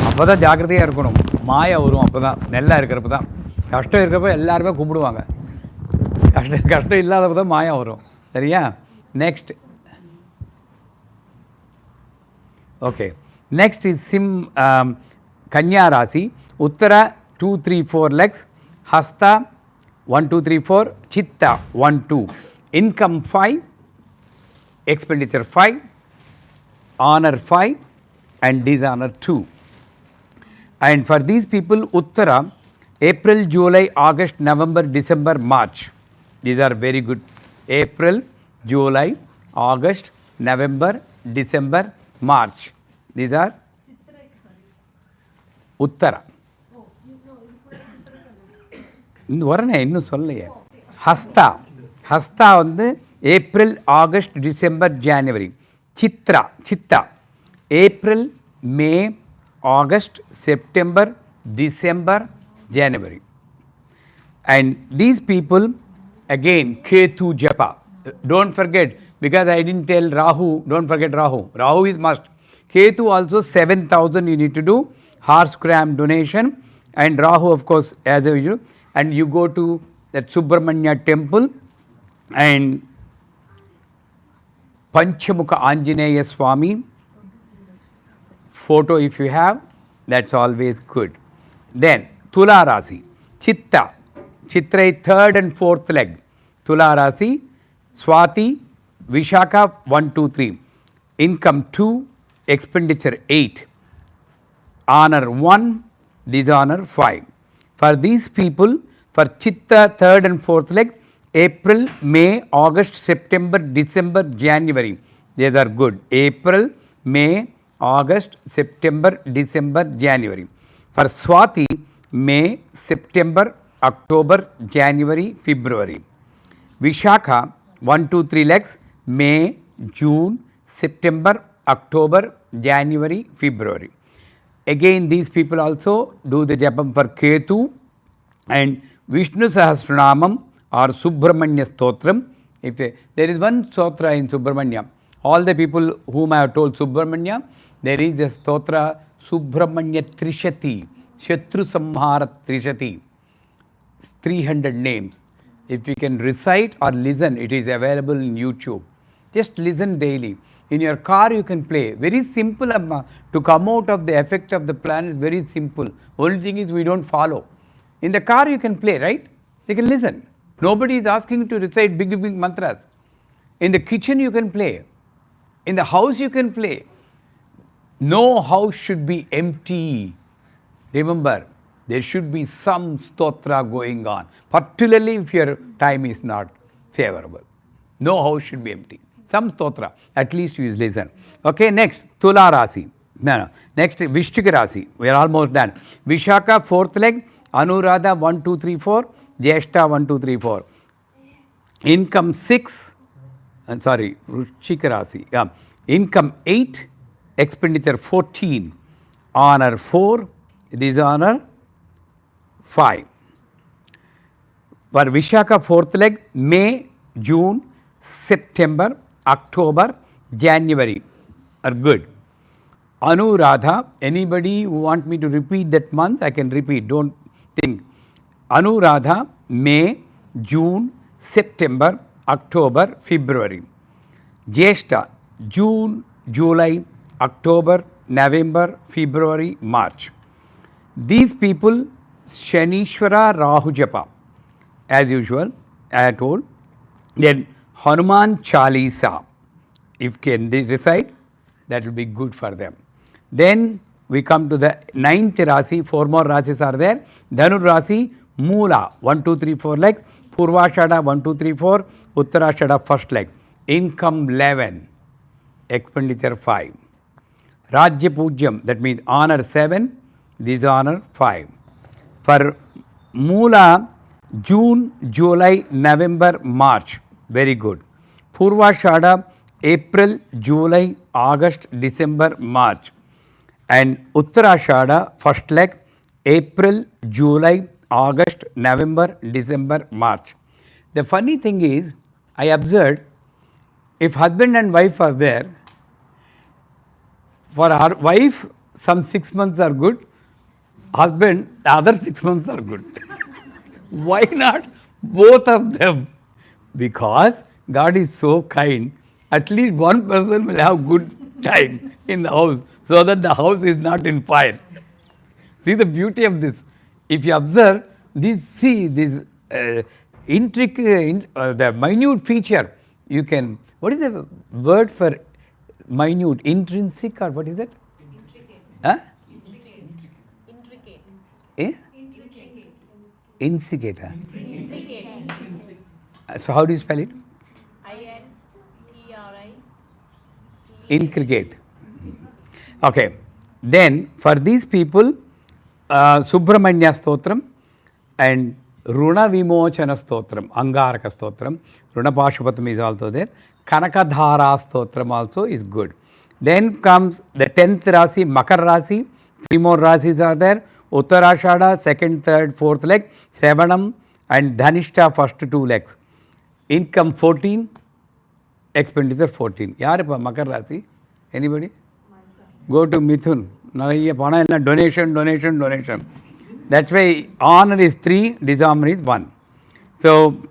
அப்போ தான் ஜாக்கிரதையாக இருக்கணும். மாயா வரும் அப்போ தான், நல்லா இருக்கிறப்ப தான். கஷ்டம் இருக்கிறப்ப எல்லாருமே கும்பிடுவாங்க. கஷ்டம் இல்லாதப்போ தான் மாயா வரும். சரியா? Next. Okay. Next is Kanya Rasi. Uttara 2, 3, 4 legs. Hasta 1, 2, 3, 4. Chitta 1, 2. Income 5. Expenditure 5. Honor 5. And dishonor 2. And for these people, Uttara, April, July, August, November, December, March. These are very good. April, July, August, November, December, March. These are Uttara. இன்னும் சொல்லலையே. ஹஸ்தா. ஹஸ்தா வந்து April, August, December, January. Chitra, Siddha, April, May, August, September, December, January. And these people, again, Ketu Japa. Don't forget, because I didn't tell Rahu, don't forget Rahu. Rahu is must. Ketu also 7,000 you need to do, horse gram donation, and Rahu of course as usual. And you go to that Subramanya temple and Panchamukha Anjaneya Swami photo if you have, that's always good. Then Tula Rasi, Chitta, Chitrai 3rd and 4th leg. Tula Rasi, Swati, Vishakha 1, 2, 3. Income 2, expenditure 8. Honor 1, dishonor 5. For these people, for Chitta 3rd and 4th leg, April, May, August, September, December, January. These are good. April, May, August, September, December, January. For Swati, May, September, October, January, February. Vishakha 1, 2, 3 legs, May, June, September, October, January, February. Again, these people also do the japam for Ketu and Vishnu Sahasranamam or Subramanya Stotram. If there is one stotra in Subramanya, all the people whom I have told Subramanya, there is a stotra Subramanya Trishati, Shatru Samhara Trishati, 300 names. If you can recite or listen, it is available in YouTube. Just listen daily. In your car you can play. Very simple, Amma. To come out of the effect of the planet, very simple. Only thing is we don't follow. In the car you can play, right? You can listen. Nobody is asking you to recite big mantras. In the kitchen you can play. In the house you can play. No house should be empty. Remember, there should be some stotra going on, particularly if your time is not favorable. No house should be empty. Some stotra, at least you listen. Okay, next, Tula Rasi. No. Next, Vishchika Rasi. We are almost done. Vishakha, 4th leg. Anuradha, 1, 2, 3, 4. Jyeshta, 1, 2, 3, 4. Income 6. Vishchika Rasi. Yeah. Income 8. Expenditure 14. Honor 4. Dishonor 5. For Vishakha, 4th leg. May, June, September, October, January are good. Anuradha, anybody who want me to repeat that month, I can repeat, don't think. Anuradha, May, June, September, October, February. Jyeshta, June, July, October, November, February, March. These people, Shanishwara Rahu Japa. as usual, I told. Then Hanuman Chalisa, if can they recite, that will be good for them. Then we come to the 9th Rasi, 4 more Rasis are there. Dhanu Rasi, Moola, 1, 2, 3, 4 legs. Purvashada, 1, 2, 3, 4. Uttarashada, first leg. Income 11, expenditure 5. Rajya Pujyam, that means honor 7, dishonor 5. For Moola, June, July, November, March, very good. Purvashada, April, July, August, December, March. And Uttarashada, first leg, April, July, August, November, December, March. The funny thing is, I observed, if husband and wife are there, for our wife, some 6 months are good, husband, the other 6 months are good. Why not both of them? Because God is so kind, at least one person will have good time in the house, so that the house is not in fire. See the beauty of this. If you observe, this intricate, the minute feature, you can, what is the word for minute? Intrinsic or what is it? Intricate. Huh? Intricate. Eh? Intricate. Intricate. Huh? Intricate. So how do you spell it? INTRI. Intricate. Okay. Then for these people, Subramanya Stotram and Runa Vimochana Stotram, Angaraka Stotram, Runa Pashupatam is also there. Kanakadhara Stotram also is good. Then comes the 10th Rasi, Makar Rasi. 3 more Rasis are there. Uttarashada, 2nd, 3rd, 4th leg. Shravanam and Dhanishta, first 2 legs. Income 14, expenditure 14. Yarapa Makar Rasi? Anybody? Go to Mithun. Donation. That's why honor is 3, dishonor is 1. So,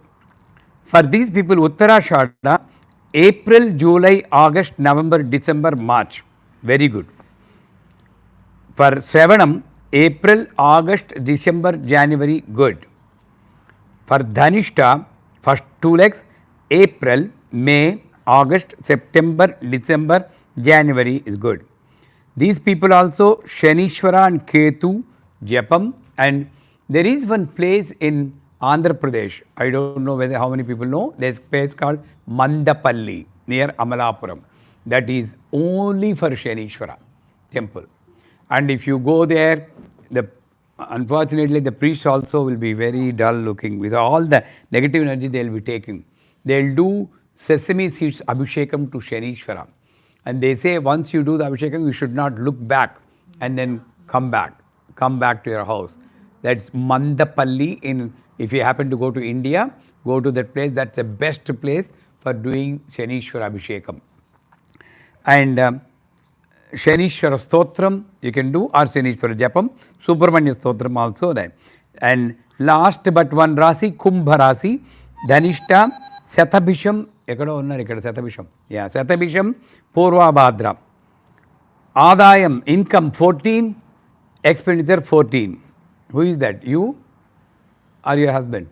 for these people, Uttarashada, April, July, August, November, December, March. Very good. For Shravanam, April, August, December, January, good. For Dhanishta, first 2 legs, April, May, August, September, December, January is good. These people also, Shanishwara and Ketu, Japam, and there is one place in Andhra Pradesh, I don't know whether how many people know, there's a place called Mandapalli near Amalapuram. That is only for Shanishwara temple. And if you go there, unfortunately the priest also will be very dull looking with all the negative energy they will be taking. They will do sesame seeds abhishekam to Shanishwara. And they say once you do the abhishekam, you should not look back and then come back to your house. That's Mandapalli. If you happen to go to India, go to that place. That's the best place for doing Shanishwara abhishekam. And Shanishwara Stotram you can do, or Shanishwara Japam, Subramanya Stotram also there. And last but one Rasi, Kumbha Rasi, Dhanishta, Satabhisham, yeah, Satabhisham, Purva Bhadra. Adayam, income 14, expenditure 14. Who is that? You or your husband?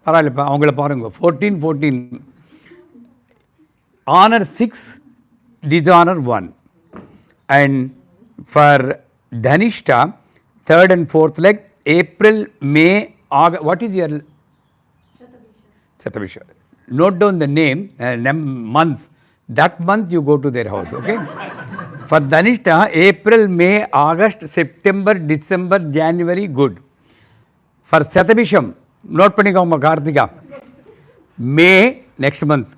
14. Honor 6, dishonor 1. And for Dhanishta, 3rd and 4th leg, April, May, August. What is your? Satabhisha. Note down the name, months. That month you go to their house, okay? For Dhanishta, April, May, August, September, December, January, good. For Satabhisham, note pannikoma Kartika. May, next month.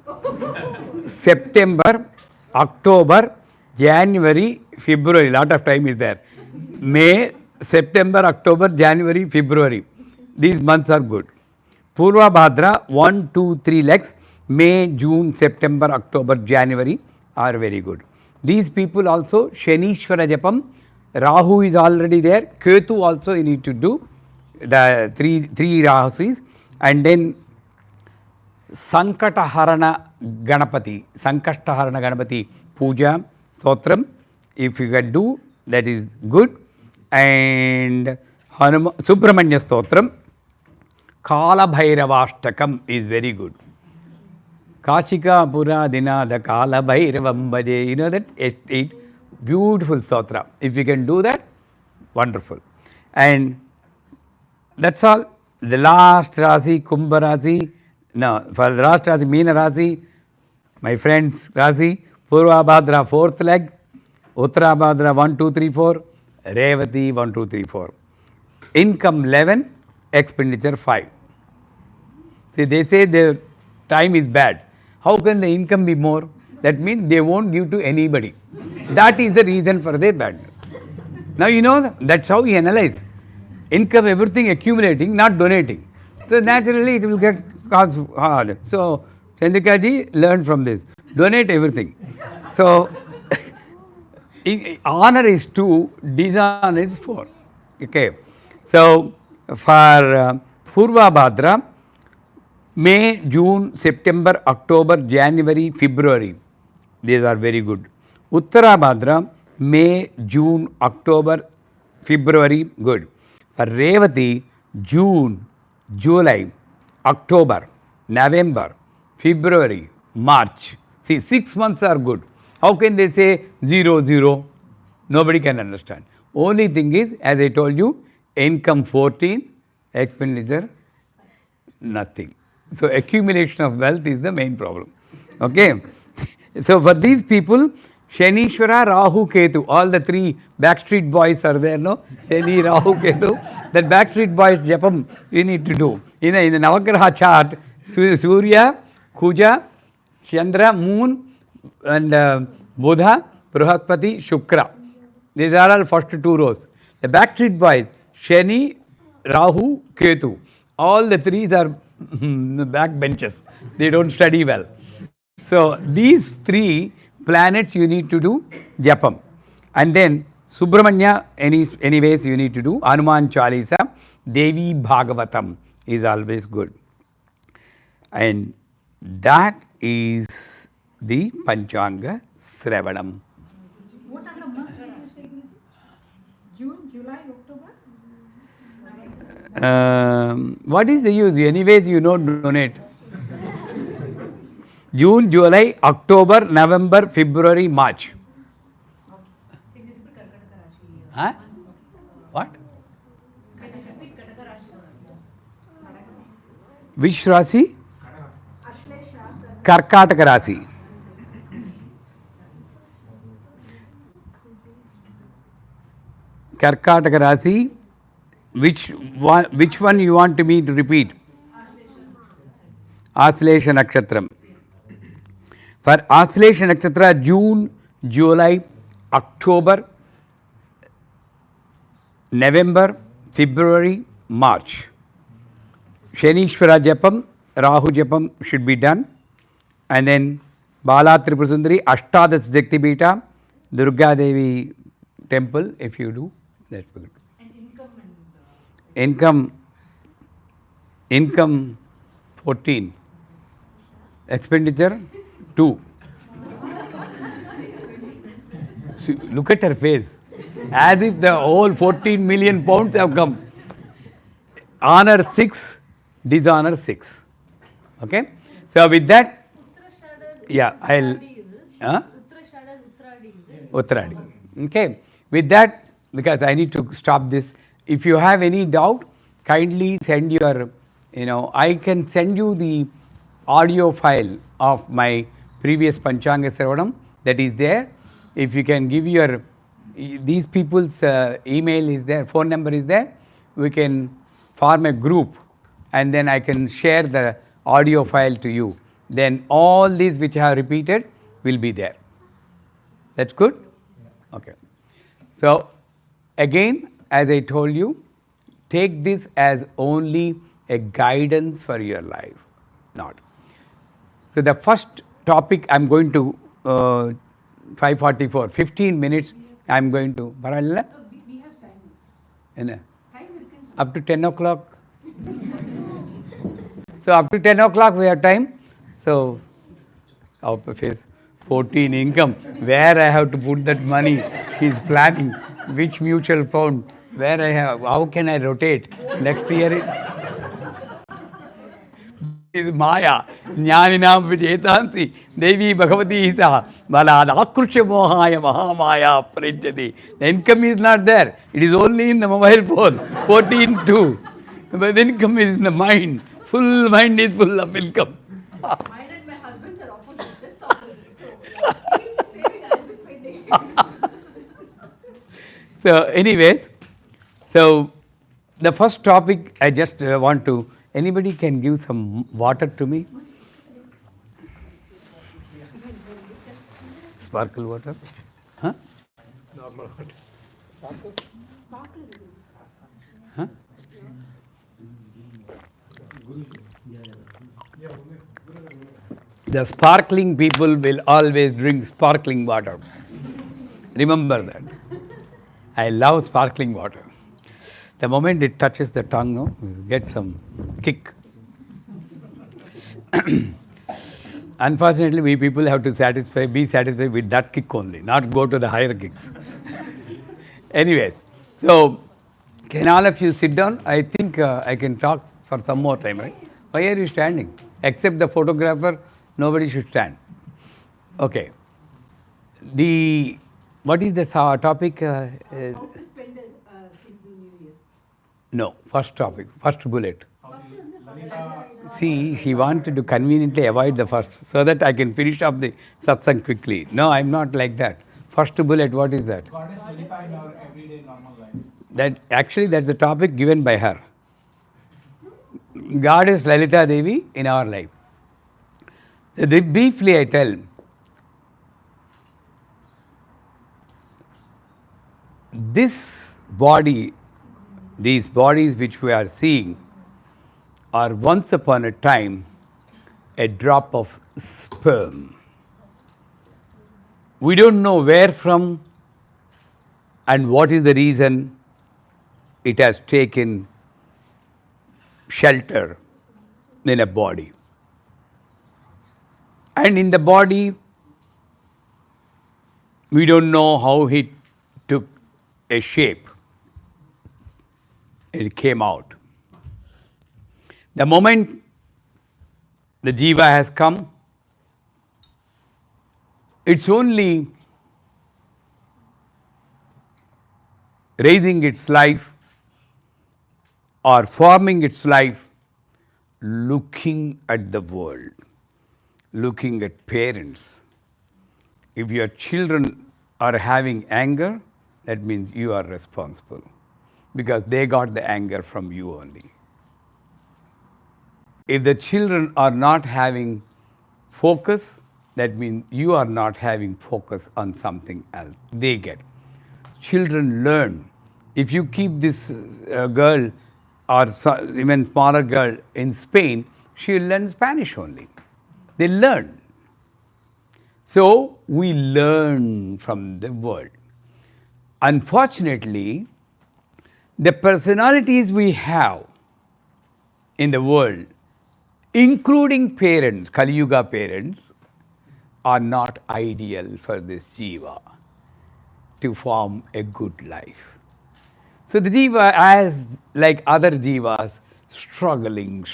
September, October, January, February, lot of time is there. May, September, October, January, February. These months are good. Purva Bhadra, 1, 2, 3 legs, May, June, September, October, January are very good. These people also, Shanishwara Japam, Rahu is already there, Ketu also you need to do, the three Rahusis, and then Sankataharana Ganapati Puja, Stotram, if you can do, that is good. And Subramanya Stotram, Kala Bhairavashtakam is very good. Kashika Pura Dinada Kala Bhairavam Bhaje. You know that? Eight beautiful stotra. If you can do that, wonderful. And that's all. The last Rasi, Kumbha Rasi. No, for the last Rasi, Meena Rasi, my friends, Rasi, Purva Bhadra, fourth leg, Uttara Bhadra, 1, 2, 3, 4, Revati, 1, 2, 3, 4. Income 11, expenditure 5. See, they say the time is bad. How can the income be more? That means they won't give to anybody. That is the reason for their bad. Now you know, that's how we analyze. Income, everything accumulating, not donating. So naturally it will get cause hard. So Chandrika ji learned from this. Donate everything. So honor is 2, dishonor is 4. Okay. So for Purva Bhadra, May, June, September, October, January, February. These are very good. Uttara Bhadra, May, June, October, February, good. For Revati, June, July, October, November, February, March. See, 6 months are good. How can they say 0, 0? Nobody can understand. Only thing is, as I told you, income 14, expenditure nothing. So accumulation of wealth is the main problem. Okay. So for these people, Shanishwara, Rahu, Ketu, all the 3 Backstreet Boys are there, no? Shani, Rahu, Ketu. That Backstreet Boys Japam you need to do. In the Navagraha chart, Surya, Kuja, Chandra, Moon, and Buddha, Brihaspati, Shukra. These are all first 2 rows. The Backstreet Boys, Shani, Rahu, Ketu. All the 3 are back benches. They don't study well. So these 3 planets you need to do Japam. And then Subramanya, anyways you need to do Hanuman Chalisa, Devi Bhagavatam is always good. And that is the Panchanga Sravanam. What are the months that you say, Guruji? June, July, October? What is the use? Anyways, you don't donate. June, July, October, November, February, March. Huh? What? Which Rasi? Karkataka Rasi. Karkataka Rasi. Which one you want me to repeat? Aslesha Nakshatram. For Aslesha Nakshatra, June, July, October, November, February, March. Shanishwara Japam, Rahu Japam should be done. And then Bala Tripurasundari, Ashtadash Jakti Beta, Durga Devi temple, if you do, that's good. Income 14, expenditure 2. See, look at her face, as if the whole 14 million pounds have come. Honor 6, dishonor 6. Okay. So with that, yeah, I'll. Uttaradi. Okay. With that, because I need to stop this. If you have any doubt, kindly send your, I can send you the audio file of my previous Panchanga Sravanam that is there. If you can give your, these people's email is there, phone number is there, we can form a group and then I can share the audio file to you. Then all these which I have repeated will be there. That's good? Okay. So again, as I told you, take this as only a guidance for your life, not. So the first topic I'm going to 5:44, 15 minutes I'm going to. We have time. Up to 10 o'clock. So up to 10 o'clock we have time. So our face 14 income. Where I have to put that money? He's planning. Which mutual fund? Where I have? How can I rotate? Next year. is Maya. Jnaninam vijetansi. Devi Bhagavati Isa. Balad akrusha mohaya mahamaya princhati. The income is not there. It is only in the mobile phone. 14.2. But the income is in the mind. Full mind is full of income. Mine and my husband's are opposite, just opposite. So, he'll be saving, I'll be spending. So, anyways, so the first topic I just want to, anybody can give some water to me? Sparkle water? Huh? Normal water. Sparkle? Huh? The sparkling people will always drink sparkling water. Remember that. I love sparkling water. The moment it touches the tongue, no, you get some kick. Unfortunately, we people have to be satisfied with that kick only, not go to the higher kicks. Anyways, so can all of you sit down? I think I can talk for some more time, right? Why are you standing? Except the photographer, nobody should stand. Okay. What is the topic? How to spend a Hindu New Year? No, first topic, first bullet. First is the Lalitha, See, she wanted to conveniently avoid the first so that I can finish off the satsang quickly. No, I'm not like that. First bullet, what is that? Goddess Lalitha in our everyday normal life. That's the topic given by her. Goddess Lalitha Devi in our life. So briefly I tell, this body, these bodies which we are seeing are once upon a time a drop of sperm. We don't know where from and what is the reason it has taken shelter in a body. And in the body, we don't know how it took a shape. It came out. The moment the jiva has come, it's only raising its life or forming its life, looking at the world, looking at parents. If your children are having anger, that means you are responsible because they got the anger from you only. If the children are not having focus, that means you are not having focus on something else. They get. Children learn. If you keep this girl or even smaller girl in Spain, she will learn Spanish only. They learn. So we learn from the world. Unfortunately, the personalities we have in the world, including parents, Kali Yuga parents, are not ideal for this jiva to form a good life. So the jiva, as like other jivas, struggling,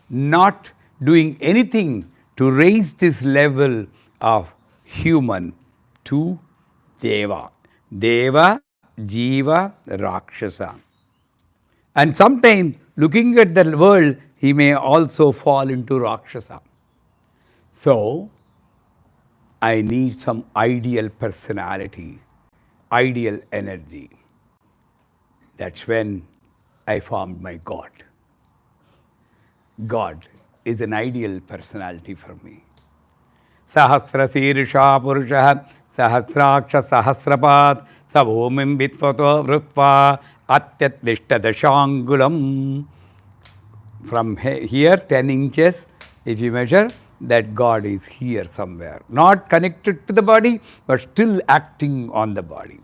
not doing anything to raise this level of human to deva. Deva, jiva, rakshasa. And sometimes, looking at the world, he may also fall into rakshasa. So, I need some ideal personality, ideal energy. That's when I formed my God. God is an ideal personality for me. Sahasra Sirisha Purusha Sahasraksha Sahasrapat Savomim Vitvato Vrutva Atyat Dashangulam. From here, 10 inches, if you measure, that God is here somewhere. Not connected to the body, but still acting on the body.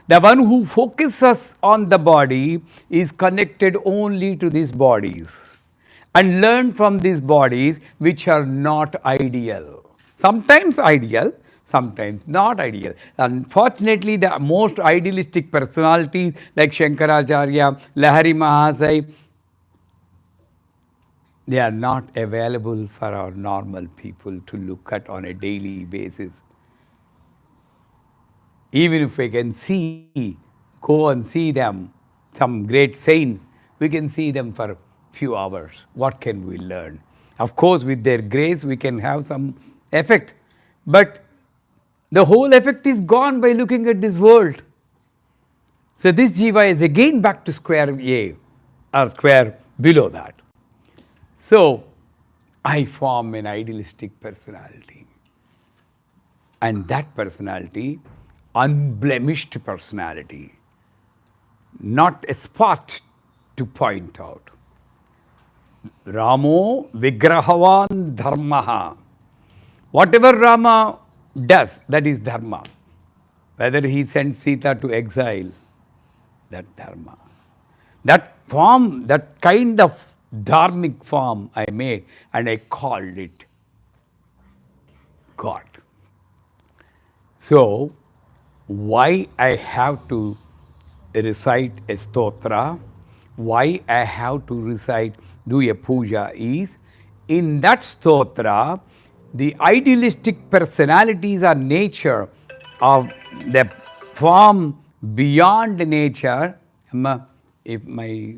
The one who focuses on the body is connected only to these bodies and learn from these bodies which are not ideal. Sometimes ideal, sometimes not ideal. Unfortunately, the most idealistic personalities like Shankaracharya, Lahari Mahasaya, they are not available for our normal people to look at on a daily basis. Even if we can go and see them, some great saints, we can see them for a few hours. What can we learn? Of course, with their grace, we can have some effect. But the whole effect is gone by looking at this world. So this jiva is again back to square A, or square below that. So I form an idealistic personality. And that personality, unblemished personality, not a spot to point out. Ramo vigrahavan dharmaha. Whatever Rama does, that is dharma. Whether he sends Sita to exile, that dharma. That form, that kind of dharmic form I made, and I called it God. So, why I have to recite a stotra, why I have to do a puja is, in that stotra, the idealistic personalities or nature of the form beyond nature, if my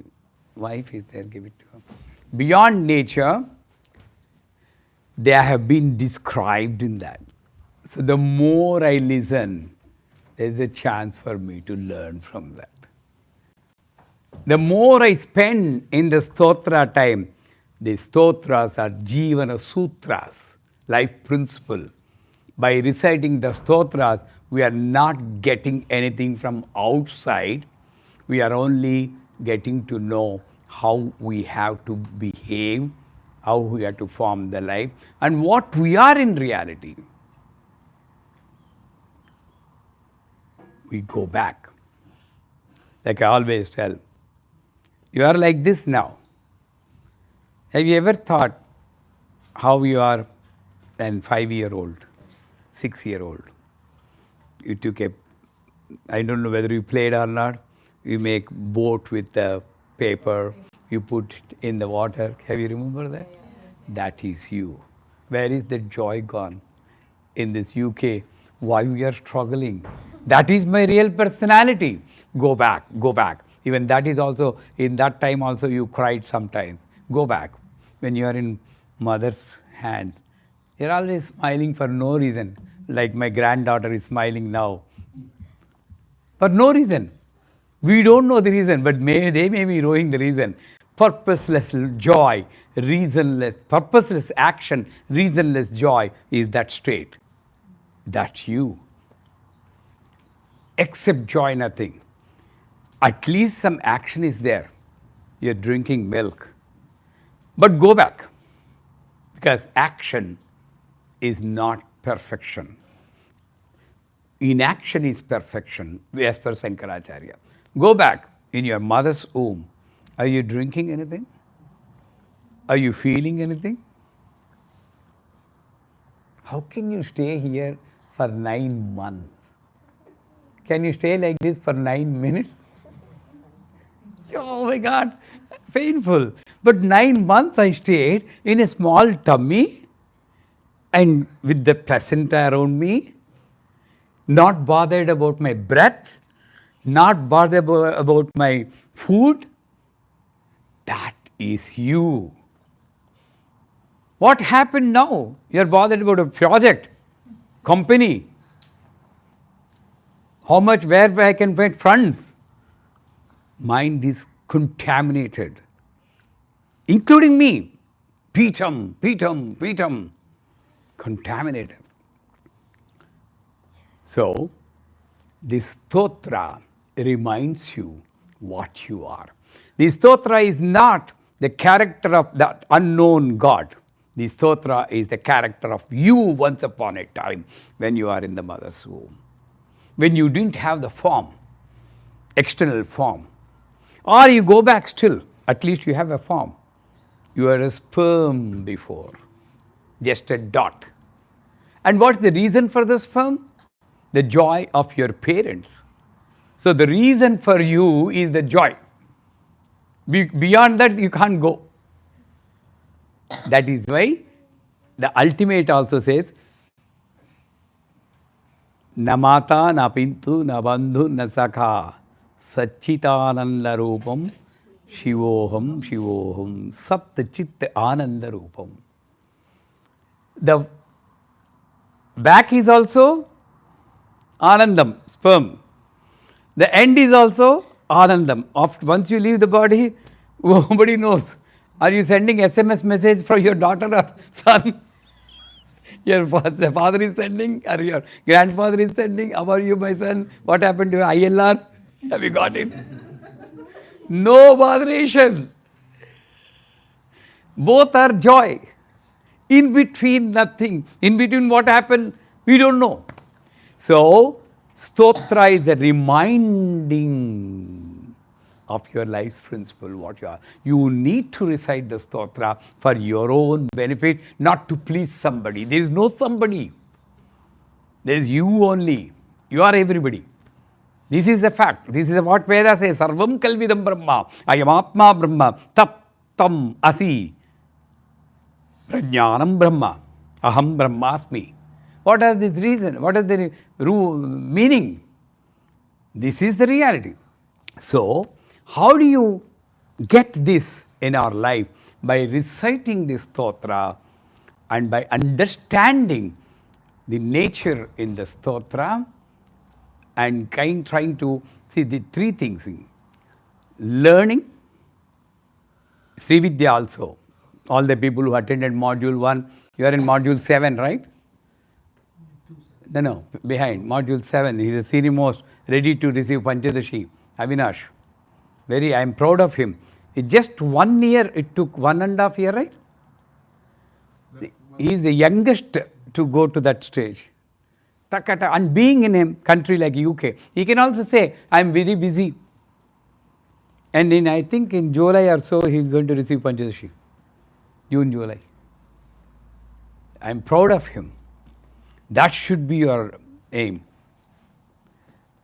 wife is there, give it to her. Beyond nature, they have been described in that. So the more I listen, there is a chance for me to learn from that. The more I spend in the stotra time, the stotras are jivana sutras, life principle. By reciting the stotras, we are not getting anything from outside. We are only getting to know how we have to behave, how we have to form the life, and what we are in reality. We go back. Like I always tell, you are like this now. Have you ever thought how you are then 5-year-old, 6-year-old? You took I don't know whether you played or not, you make boat with the paper, you put it in the water. Have you remember that? Yes. That is you. Where is the joy gone? In this UK, why we are struggling? That is my real personality. Go back, go back. Even that is also, in that time also you cried sometimes. Go back. When you are in mother's hand, you're always smiling for no reason. Like my granddaughter is smiling now. For no reason. We don't know the reason, but they may be knowing the reason. Purposeless joy, reasonless, purposeless action, reasonless joy is that state. That's you. Except joy, nothing. At least some action is there. You're drinking milk. But go back. Because action is not perfection. Inaction is perfection, as per Sankaracharya. Go back. In your mother's womb, are you drinking anything? Are you feeling anything? How can you stay here for 9 months? Can you stay like this for 9 minutes? Oh my God, painful. But 9 months I stayed in a small tummy and with the placenta around me, not bothered about my breath, not bothered about my food. That is you. What happened now? You're bothered about a project, company. How much, where I can find funds? Mind is contaminated, including me. Pitam, contaminated. So, this stotra reminds you what you are. The stotra is not the character of that unknown God. The stotra is the character of you once upon a time when you are in the mother's womb. When you didn't have the form, external form. Or you go back still, at least you have a form. You are a sperm before, just a dot. And what's the reason for the sperm? The joy of your parents. So the reason for you is the joy. Beyond that, you can't go. That is why the ultimate also says, na mata, na pintu, na bandhu, na sakha, Satchitananda Rupam, Shivoham, Shivoham, Sat Chit Ananda Rupam. The back is also Anandam, sperm. The end is also Anandam. Once you leave the body, nobody knows. Are you sending SMS message for your daughter or son? Your father is sending, or your grandfather is sending. How are you, my son? What happened to your ILR? Have you got it? No botheration. Both are joy. In between, nothing. In between, what happened? We don't know. So, stotra is a reminding of your life's principle, what you are. You need to recite the stotra for your own benefit, not to please somebody. There is no somebody. There is you only. You are everybody. This is the fact. This is what Veda says. Sarvam kalvidam brahma. Ayamatma brahma. Tap tam asi. Prajnanam brahma. Aham brahmasmi. What is this reason? What is the meaning? This is the reality. So, how do you get this in our life? By reciting this stotra and by understanding the nature in the stotra and trying to see the three things. Learning, Srividya also. All the people who attended module 1, you are in module 7, right? No, behind. Module 7, he is the senior most, ready to receive Panchadashi, Avinash. I am proud of him. It just 1 year, it took 1.5 years, right? He is the youngest to go to that stage. And being in a country like UK, he can also say, I am very busy. And I think in July or so, he is going to receive Panchadashi. June, July. I am proud of him. That should be your aim.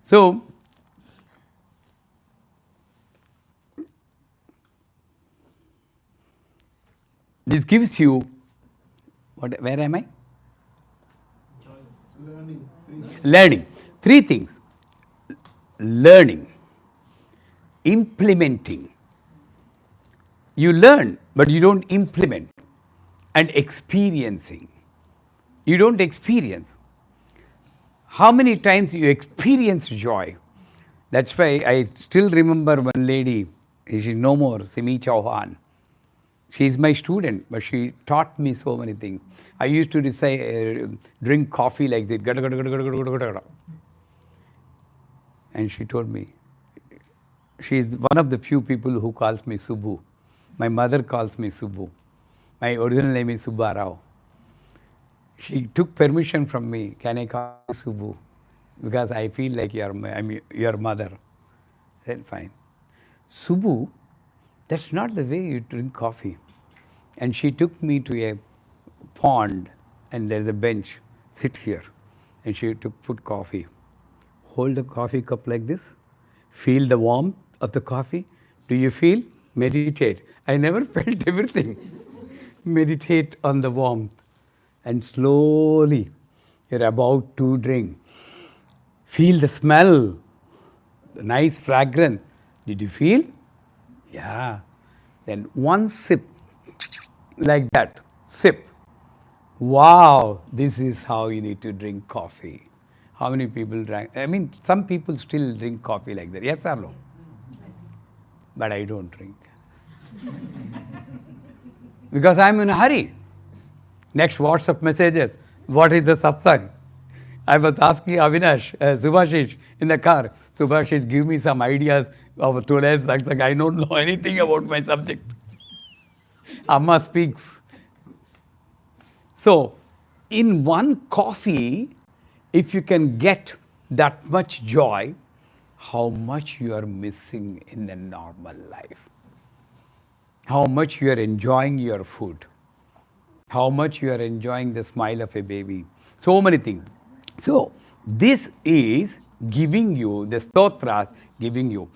So, this gives you, where am I? Learning. 3 things. Learning, implementing. You learn, but you don't implement. And experiencing. You don't experience. How many times you experience joy? That's why I still remember one lady, she is no more, Simi Chauhan. She is my student, but she taught me so many things. I used to drink coffee like this. And she told me, she is one of the few people who calls me Subbu. My mother calls me Subbu. My original name is Subbarao. She took permission from me, can I call you Subbu? Because I feel like I'm your mother. I said, fine. Subbu, that's not the way you drink coffee. And she took me to a pond and there's a bench, sit here. And she put coffee. Hold the coffee cup like this. Feel the warmth of the coffee. Do you feel? Meditate. I never felt everything. Meditate on the warmth. And slowly, you're about to drink. Feel the smell, the nice fragrance. Did you feel? Yeah. Then one sip, like that, sip. Wow, this is how you need to drink coffee. How many people drank? I mean, some people still drink coffee like that. Yes or no? But I don't drink. Because I'm in a hurry. Next WhatsApp messages, what is the satsang? I was asking Avinash, Subhashish in the car. Subhashish, give me some ideas of today's satsang. I don't know anything about my subject. Amma speaks. So, in one coffee, if you can get that much joy, how much you are missing in the normal life. How much you are enjoying your food. How much you are enjoying the smile of a baby. So many things. So, this is giving you, the stotras giving you.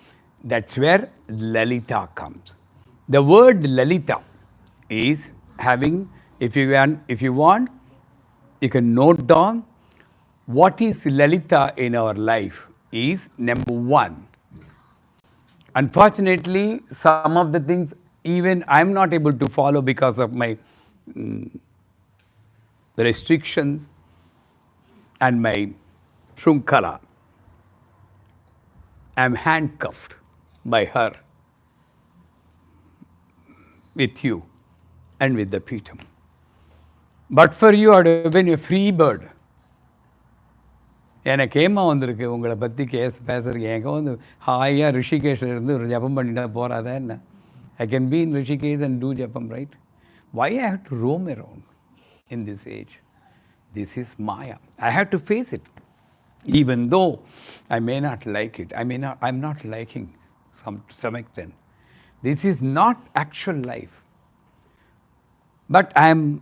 That's where Lalita comes. The word Lalita is having, if you want, you can note down what is Lalita in our life is number one. Unfortunately, some of the things even I'm not able to follow because of my restrictions and my Trunkala. I'm handcuffed by her with you and with the Peetam. But for you, I would have been a free bird. எனக்கு ஏமா வந்திருக்கு உங்களை பற்றி பேசுறதுக்கு எங்கே வந்து ஹாயாக ரிஷிகேஷில் இருந்து ஒரு ஜபம் பண்ணிட்டா போகாதா என்ன I can be in Rishikesh and do japam right why I have to roam around in this age this is maya I have to face it even though I may not like it I am not liking some extent. This is not actual life. But I am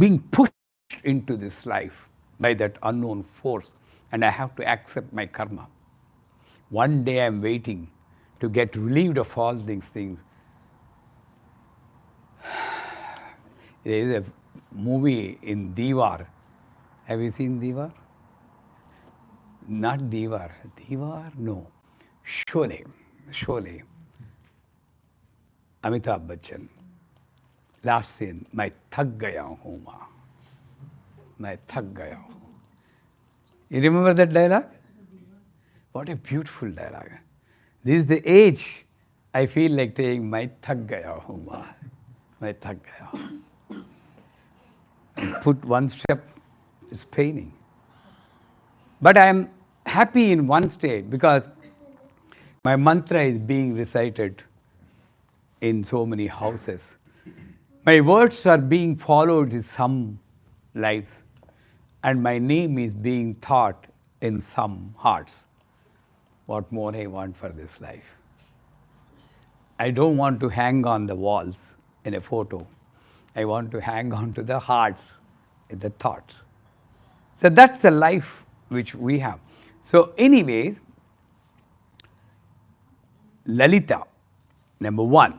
being pushed into this life by that unknown force, and I have to accept my karma. One day I am waiting to get relieved of all these things. There is a movie in Diwar. Have you seen Diwar? Not Diwar. Diwar? No. Sholay. Amitabh Bachchan. Last scene, मैं थक गया हूँ माँ, मैं थक गया हूँ. You remember that dialogue? What a beautiful dialogue. This is the age I feel like saying, मैं थक गया हूँ माँ, मैं थक गया हूँ. Put one step, it's paining. But I am happy in one state because my mantra is being recited in so many houses. My words are being followed in some lives, and my name is being thought in some hearts. What more I want for this life? I don't want to hang on the walls in a photo. I want to hang on to the hearts, in the thoughts. So that's the life which we have. So anyways, Lalita, number one,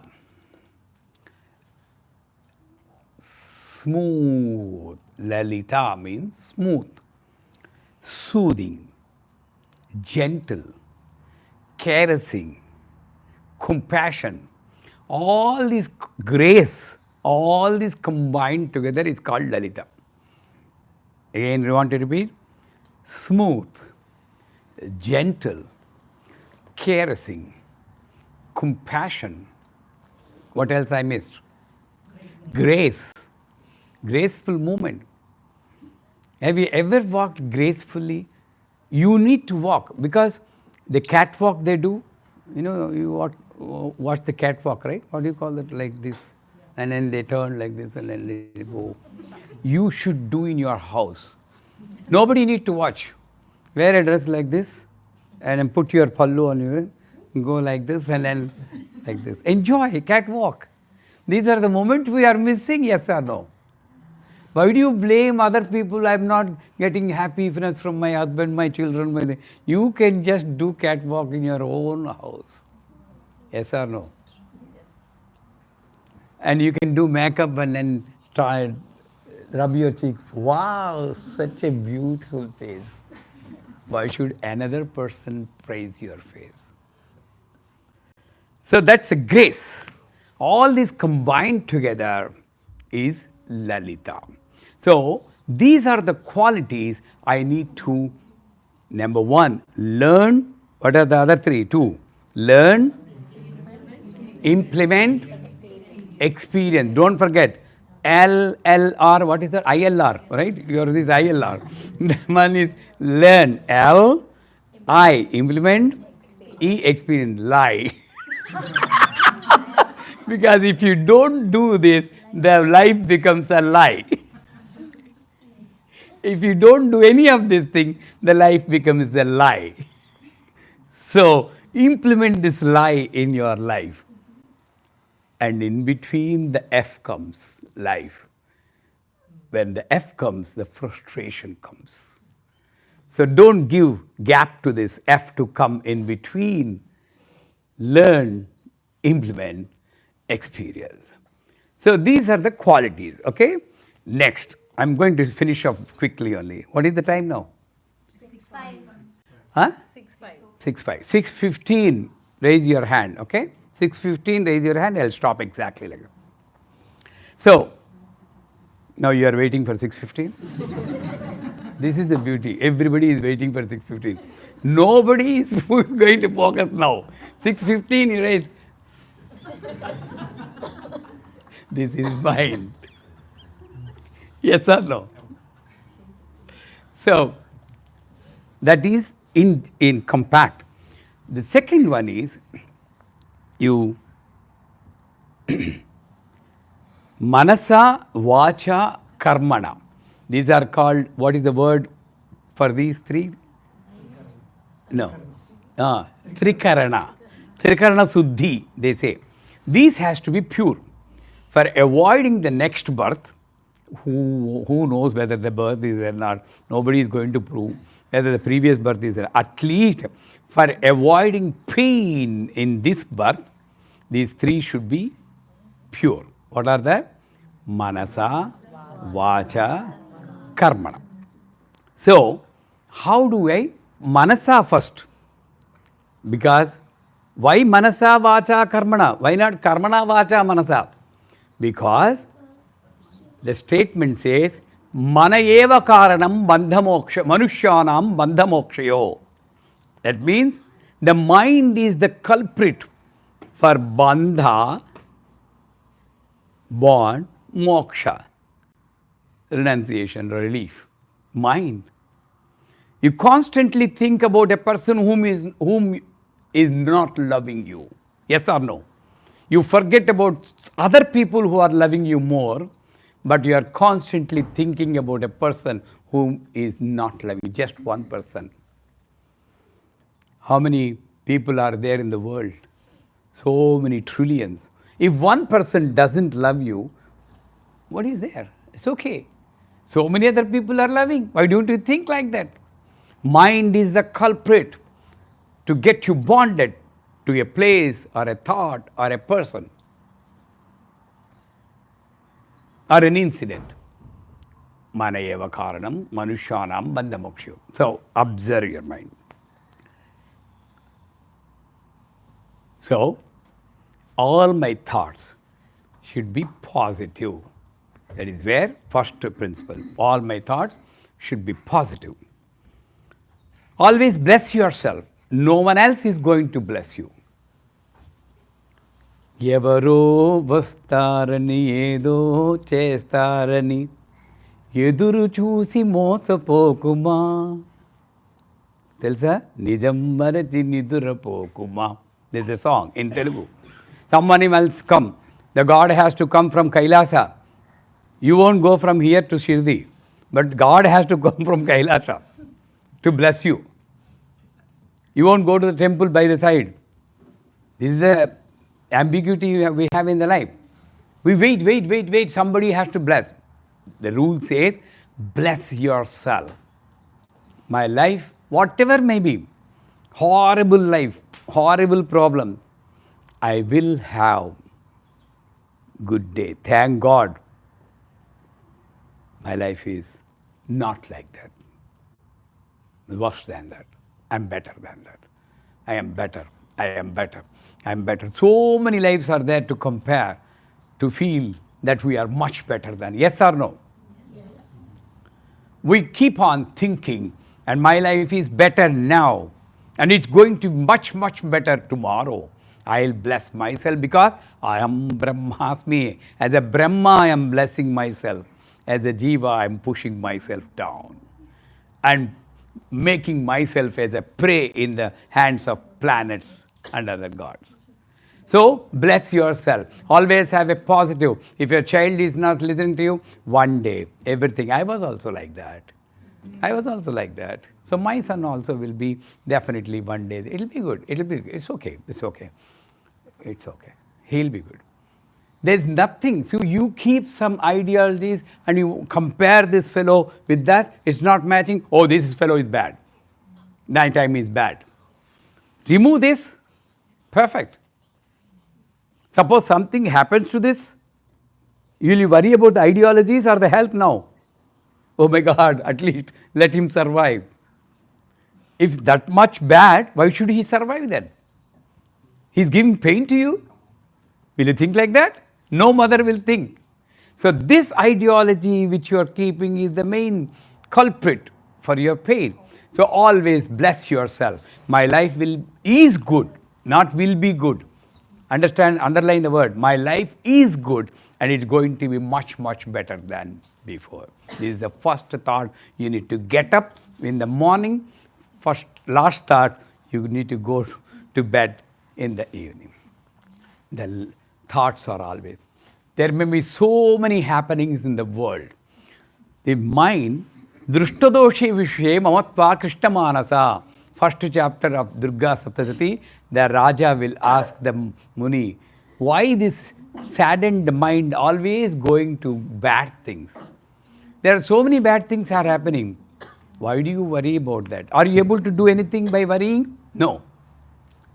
smooth. Lalita means smooth, soothing, gentle, caressing, compassion. All this grace, all this combined together is called Lalita. Again, you want to repeat? Smooth, gentle, caressing, compassion. What else I missed? Grace. Graceful movement. Have you ever walked gracefully? You need to walk because the catwalk they do, you know, you watch the catwalk, right? What do you call it? Like this. And then they turn like this and then they go. You should do in your house. Nobody need to watch. Wear a dress like this and then put your pallu on you. Go like this and then like this. Enjoy catwalk. These are the moments we are missing, yes or no? Why do you blame other people? I'm not getting happiness from my husband, my children. You can just do catwalk in your own house. Yes or no? Yes. And you can do makeup and then try rub your cheek. Wow, such a beautiful face. Why should another person praise your face? So that's a grace. All this combined together is Lalita. So these are the qualities I need to, number one, learn. What are the other three? Two. Learn, implement, experience. Don't forget LLR. What is that? ILR, right? Yours is ILR. One is learn. L, I, implement, E, experience. Lie. Because if you don't do this, the life becomes a lie. If you don't do any of these things, the life becomes a lie. So, implement this lie in your life. And in between the F comes life. When the F comes, the frustration comes. So, don't give gap to this F to come in between. Learn, implement, experience. So these are the qualities, okay? Next, I'm going to finish off quickly only. What is the time now? 6:05. Huh? 6:05. 6:05. 6:15, raise your hand, okay? 6:15, raise your hand, I'll stop exactly like that. So, now you are waiting for 6:15? This is the beauty. Everybody is waiting for 6:15. Nobody is going to focus now. 6:15, you raise. This is mine. Yes or no? So, that is in compact. The second one is you manasa, vacha, karmana. These are called, what is the word for these three? No. Trikarana. Trikarana Suddhi, they say. These has to be pure. For avoiding the next birth, who knows whether the birth is there or not, nobody is going to prove whether the previous birth is there. At least for avoiding pain in this birth, these three should be pure. What are they? Manasa, Vacha, Karmana. So, how do I? Manasa first. Because why Manasa, Vacha, Karmana? Why not Karmana, Vacha, Manasa? Because the statement says, Mana eva karanam bandhamoksha, manushyanam bandhamokshayo. That means the mind is the culprit for bandha, bond, moksha, renunciation, relief. Mind. You constantly think about a person whom is not loving you. Yes or no? You forget about other people who are loving you more, but you are constantly thinking about a person whom is not loving you. Just one person. How many people are there in the world? So many trillions. If one person doesn't love you, what is there? It's okay. So many other people are loving. Why don't you think like that? Mind is the culprit to get you bonded to a place or a thought or a person or an incident. Mana eva karanam manushyanam bandhamokshayo. So, observe your mind. So, all my thoughts should be positive. That is where first principle. All my thoughts should be positive. Always bless yourself. No one else is going to bless you. ఎవరో వస్తారని ఏదో చేస్తారని ఎదురు చూసి మోసపోకుమా తెలుసా నిజం మరచి నిదురపోకుమా. There's a song in Telugu. Someone else come. The God has to come from Kailasa. You won't go from here to Shirdi, but God has to come from Kailasa to bless you. You won't go to the temple by the side. This is the ambiguity we have in the life. We wait. Somebody has to bless. The rule says, bless yourself. My life, whatever may be, horrible life, horrible problem, I will have good day. Thank God. My life is not like that. Worse than that. I'm better than that. I am better. I'm better. So many lives are there to compare, to feel that we are much better than. Yes or no? Yes. We keep on thinking, and my life is better now, and it's going to be much, much better tomorrow. I'll bless myself because I am Brahmasmi. As a Brahma, I am blessing myself. As a Jiva, I am pushing myself down and making myself as a prey in the hands of planets and other gods. So, bless yourself. Always have a positive. If your child is not listening to you, one day, everything. I was also like that. So, my son also will be definitely one day. It'll be good. It's okay. He'll be good. There's nothing. So, you keep some ideologies and you compare this fellow with that. It's not matching. Oh, this fellow is bad. Nighttime is bad. Remove this. Perfect. Suppose something happens to this, Will you worry about the ideologies or the health now? Oh my God, at least let him survive. If that much bad, why should he survive then? He's giving pain to you. Will you think like that? No mother will think. So this ideology which you are keeping is the main culprit for your pain. So always bless yourself. My life is good, not will be good. Understand, underline the word. My life is good and it's going to be much, much better than before. This is the first thought. You need to get up in the morning. Last thought, you need to go to bed in the evening. The thoughts are always. There may be so many happenings in the world. The mind, Drishtadoshe Vishwe Mamatva Krishna Manasa. First chapter of Durga Saptasati, the Raja will ask the Muni, why this saddened mind always going to bad things? There are so many bad things are happening. Why do you worry about that? Are you able to do anything by worrying? No.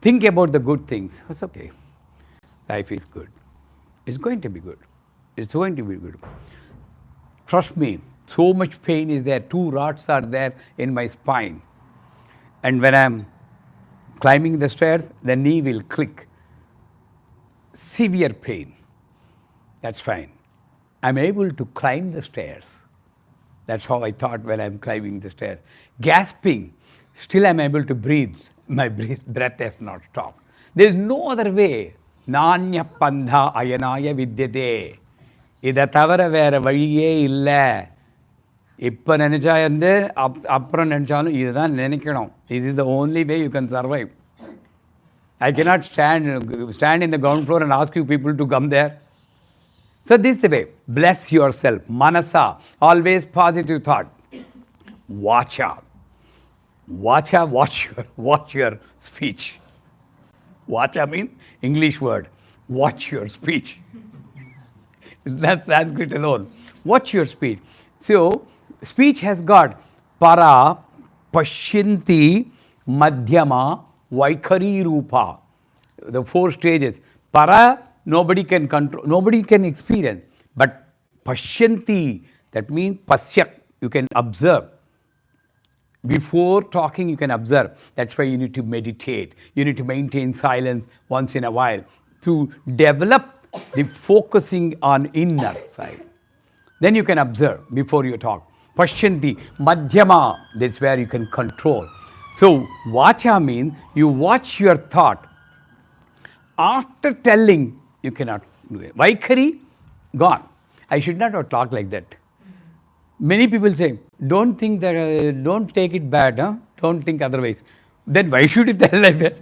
Think about the good things. It's okay. Life is good. It's going to be good. It's going to be good. Trust me, so much pain is there. 2 rods are there in my spine. And when I'm climbing the stairs, the knee will click. Severe pain. That's fine. I'm able to climb the stairs. That's how I thought when I'm climbing the stairs. Gasping, still I'm able to breathe. My breath has not stopped. There is no other way. Nanya pandha ayanaya vidyate. Ida thavara vera valiye illa. Ippa nenecha yande, appra nenechalu, idhan nenikkanum. This is the only way you can survive. I cannot stand in the ground floor and ask you people to come there. So this is the way. Bless yourself. Manasa, always positive thought. Vacha. Vacha, watch your speech. Vacha means English word. Watch your speech. That's Sanskrit alone. Watch your speech. So, speech has got para, pashyanti, madhyama, vaikhari rupa. The 4 stages. Para, nobody can control, nobody can experience. But pashyanti, that means pasyak, you can observe. Before talking, you can observe. That's why you need to meditate. You need to maintain silence once in a while to develop the focusing on inner side. Then you can observe before you talk. Pashyanti, madhyama, that's where you can control. So, vacha means you watch your thought. After telling, you cannot do it. Vaikhari, gone. I should not have talked like that. Many people say, don't think that, don't take it bad, huh? Don't think otherwise. Then why should you tell like that?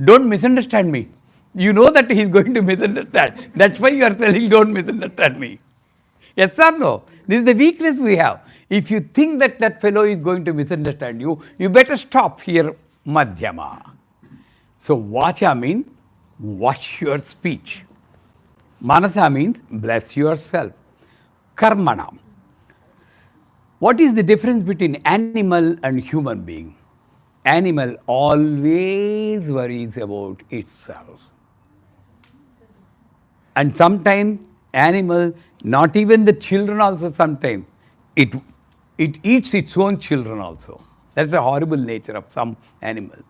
Don't misunderstand me. You know that he is going to misunderstand. That's why you are telling, don't misunderstand me. Yes or no? This is the weakness we have. If you think that that fellow is going to misunderstand you, you better stop here, madhyama. So, vacha means watch your speech. Manasa means bless yourself. Karmana. What is the difference between animal and human being? Animal always worries about itself. And sometimes animal, not even the children also sometimes, it eats its own children also. That's the horrible nature of some animals.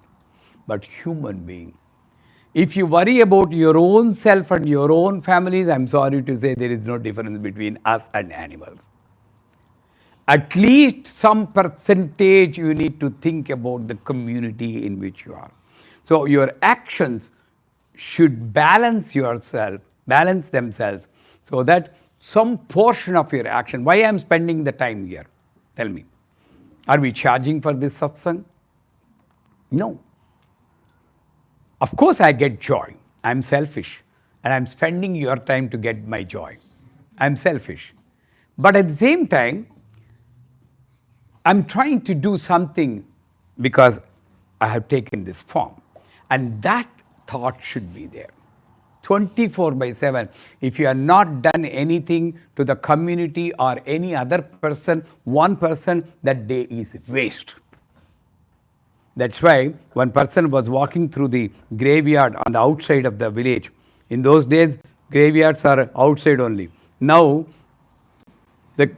But human being, if you worry about your own self and your own families, I'm sorry to say there is no difference between us and animals. At least some percentage you need to think about the community in which you are. So your actions should balance themselves so that some portion of your action, why I am spending the time here? Tell me. Are we charging for this satsang? No. Of course I get joy. I'm selfish and I'm spending your time to get my joy. I'm selfish. But at the same time, I'm trying to do something because I have taken this form. And that thought should be there. 24/7. If you have not done anything to the community or any other person, one person, that day is waste. That's why one person was walking through the graveyard on the outside of the village. In those days, graveyards are outside only. Now, the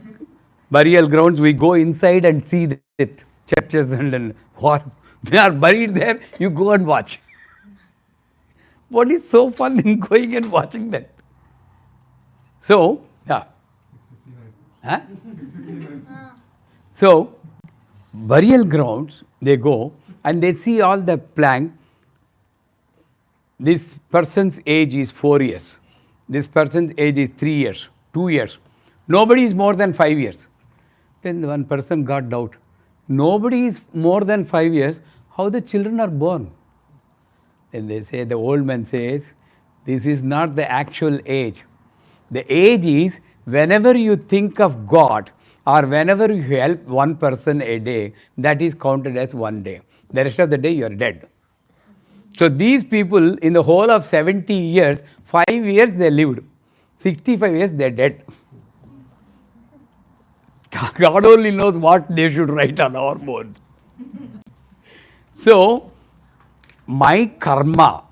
burial grounds, we go inside and see it. Churches and what they are buried there, you go and watch. What is so fun in going and watching that? So, yeah. Huh? So, burial grounds, they go and they see all the plank. This person's age is 4 years. This person's age is 3 years, 2 years. Nobody is more than 5 years. Then one person got doubt. Nobody is more than 5 years. How the children are born? Then they say, the old man says, this is not the actual age. The age is whenever you think of God or whenever you help one person a day, that is counted as one day. The rest of the day you are dead. So these people in the whole of 70 years, 5 years they lived. 65 years they are dead. God only knows what they should write on our board. So, my karma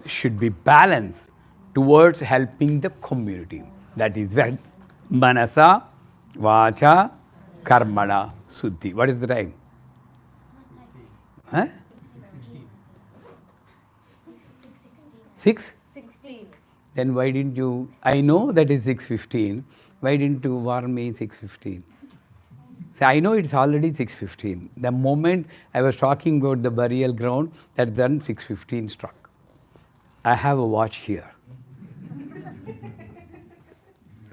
should be balanced towards helping the community. That is when manasa, vacha, karmana, suddhi. What is the time? Huh? 6? 16. Then why didn't you, I know that is 6:15, why didn't you warn me 6:15? So I know it's already 6:15. The moment I was talking about the burial ground, that then 6:15 struck. I have a watch here.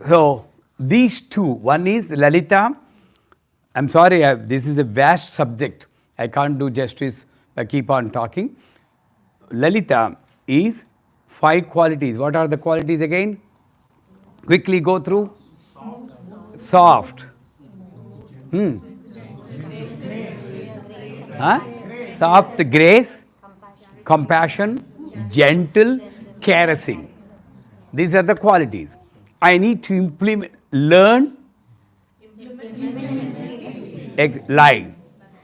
So these two, one is Lalitha. I'm sorry, this is a vast subject. I can't do justice. I keep on talking. Lalitha is 5 qualities. What are the qualities again? Quickly go through. Soft. Soft grace, compassion, gentle, caressing. These are the qualities. I need to implement, learn, lie.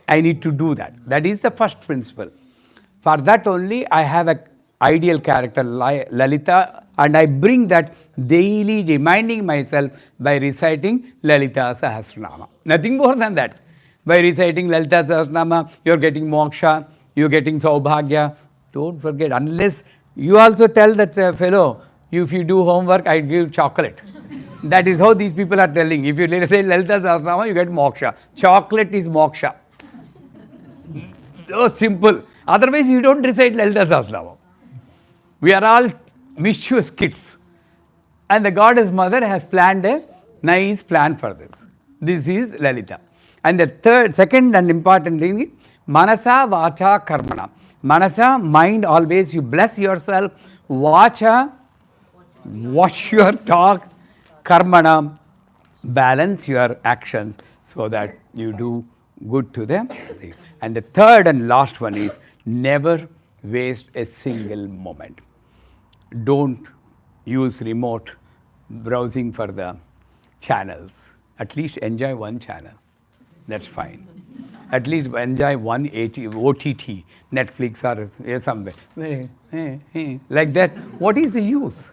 I need to do that. That is the first principle. For that only I have an ideal character, Lalitha, and I bring that daily, reminding myself by reciting Lalitha Sahasranama. Nothing more than that. By reciting Lalitha Sahasranama, you are getting moksha, you are getting saubhagya. Don't forget, unless you also tell that fellow, if you do homework, I give chocolate. That is how these people are telling. If you say Lalitha Sahasranama, you get moksha. Chocolate is moksha. So simple. Otherwise, you don't recite Lalitha Sahasranama. We are all mischievous kids. And the goddess mother has planned a nice plan for this. This is Lalitha. And the second and important thing is manasa, vacha, karmana. Manasa, mind, always you bless yourself. Vacha, watch your talk. Karmana, balance your actions so that you do good to them. And the third and last one is never waste a single moment. Don't use remote browsing for the channels. At least enjoy one channel. That's fine. At least enjoy one OTT, Netflix or somewhere. Like that. What is the use?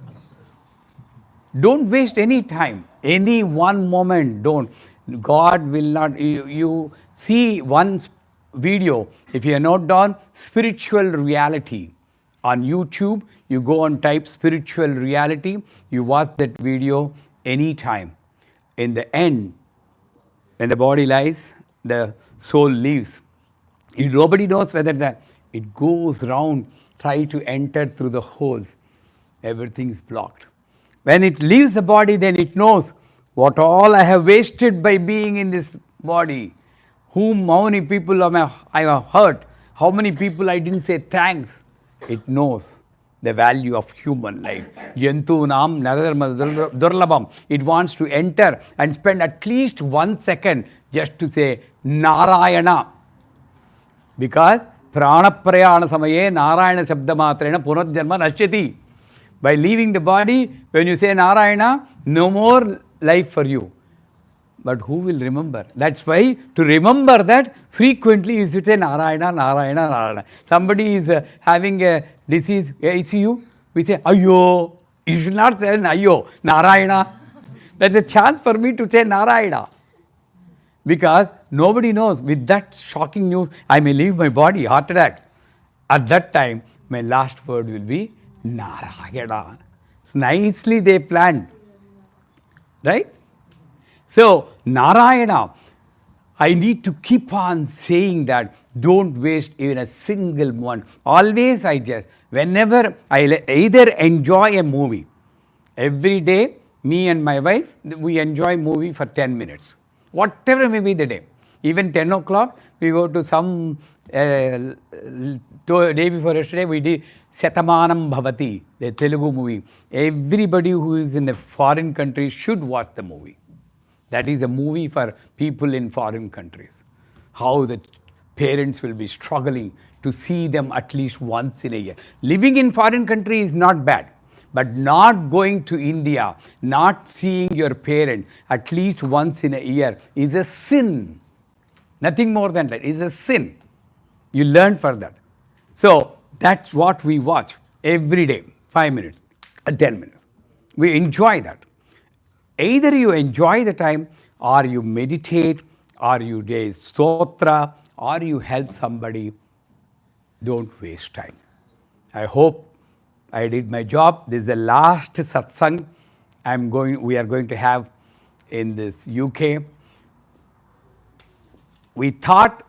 Don't waste any time. Any one moment, don't. God will not. You see one video, if you are not done, spiritual reality. On YouTube, you go and type spiritual reality, you watch that video anytime. In the end, when the body lies, the soul leaves. Nobody knows whether it goes round, try to enter through the holes. Everything is blocked. When it leaves the body, then it knows what all I have wasted by being in this body. How many people I have hurt, how many people I didn't say thanks. It knows the value of human life. Yantunam nadarma durlabam. It wants to enter and spend at least 1 second just to say Narayana. Because pranaprayana samaye Narayana shabdamatrena punarjanma nashyati. By leaving the body, when you say Narayana, no more life for you. But who will remember? That's why to remember that, frequently you should say Narayana, Narayana, Narayana. Somebody is having a disease, ICU, we say Ayyo. You should not say Ayyo, Narayana. That's a chance for me to say Narayana. Because nobody knows, with that shocking news, I may leave my body, heart attack. At that time, my last word will be Narayana. So nicely they planned. Right? So, Narayana, I need to keep on saying that. Don't waste even a single moment. Always whenever I either enjoy a movie, every day, me and my wife, we enjoy movie for 10 minutes. Whatever may be the day. Even 10 o'clock, we go to some, day before yesterday, we did Satamanam Bhavati, the Telugu movie. Everybody who is in a foreign country should watch the movie. That is a movie for people in foreign countries. How the parents will be struggling to see them at least once in a year. Living in foreign country is not bad, but not going to India, not seeing your parent at least once in a year is a sin. Nothing more than that. It's a sin. You learn for that. So that's what we watch every day, 5 minutes, 10 minutes. We enjoy that. Either you enjoy the time, or you meditate, or you do stotra, or you help somebody. Don't waste time. I hope I did my job. This is the last satsang we are going to have in this UK. We thought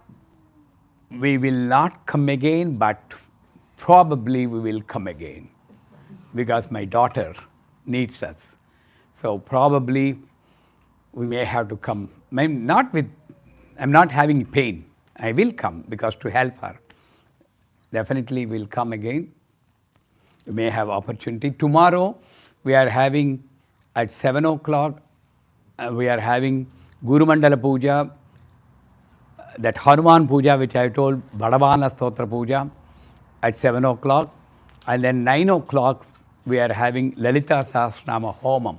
we will not come again, but probably we will come again because my daughter needs us. So probably we may have to come. I'm not having pain. I will come because to help her. Definitely will come again. You may have opportunity. Tomorrow we are having at 7 o'clock, we are having Guru Mandala Puja, that Hanuman Puja which I told, Bhadavana Stotra Puja at 7 o'clock. And then 9 o'clock we are having Lalitha Sahasranama Homam.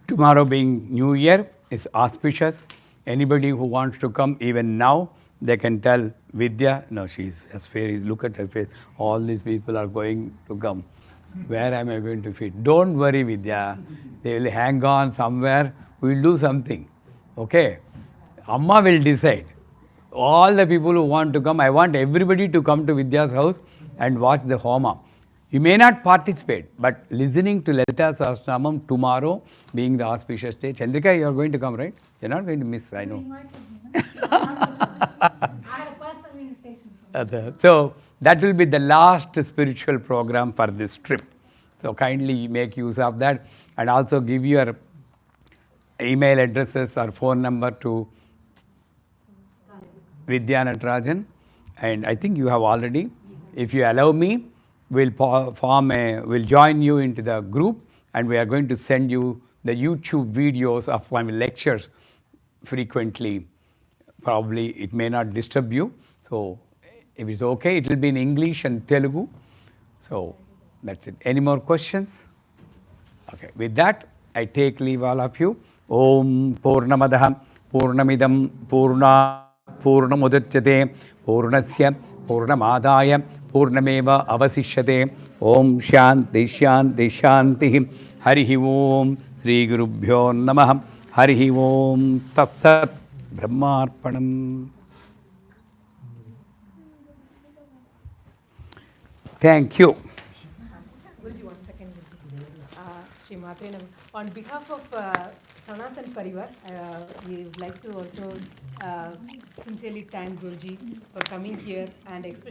Tomorrow being New Year is auspicious. Anybody who wants to come even now, they can tell Vidya, no, she's as fair, look at her face, all these people are going to come. Where am I going to fit? Don't worry, Vidya. They will hang on somewhere. We'll do something. Okay? Amma will decide. All the people who want to come, I want everybody to come to Vidya's house and watch the Homa. You may not participate, but listening to Lalitha Sahasranamam tomorrow, being the auspicious day. Chandrika, you are going to come, right? You're not going to miss, I know. I had a personal invitation. So that will be the last spiritual program for this trip. So kindly make use of that and also give your email addresses or phone number to Vidya Natarajan. And I think you have already. If you allow me, we'll join you into the group and we are going to send you the YouTube videos of my lectures frequently. Probably it may not disturb you. So if it's okay, it will be in English and Telugu. So that's it. Any more questions? Okay. With that, I take leave all of you. Om Purnamadaha Purnamidam Purna Purnamudachyate Purnasya Purnamadaya Purnameva Avasishyate. Om Shanti Shanti Shanti. Harihi Om Sri Gurubhyo Namaha. Harihi Om Tat Sat Brahmarpanam. Thank you. Guruji, 1 second. Shri Matre Namaha. On behalf of Sanatan Parivar, we would like to also sincerely thank Guruji for coming here and especially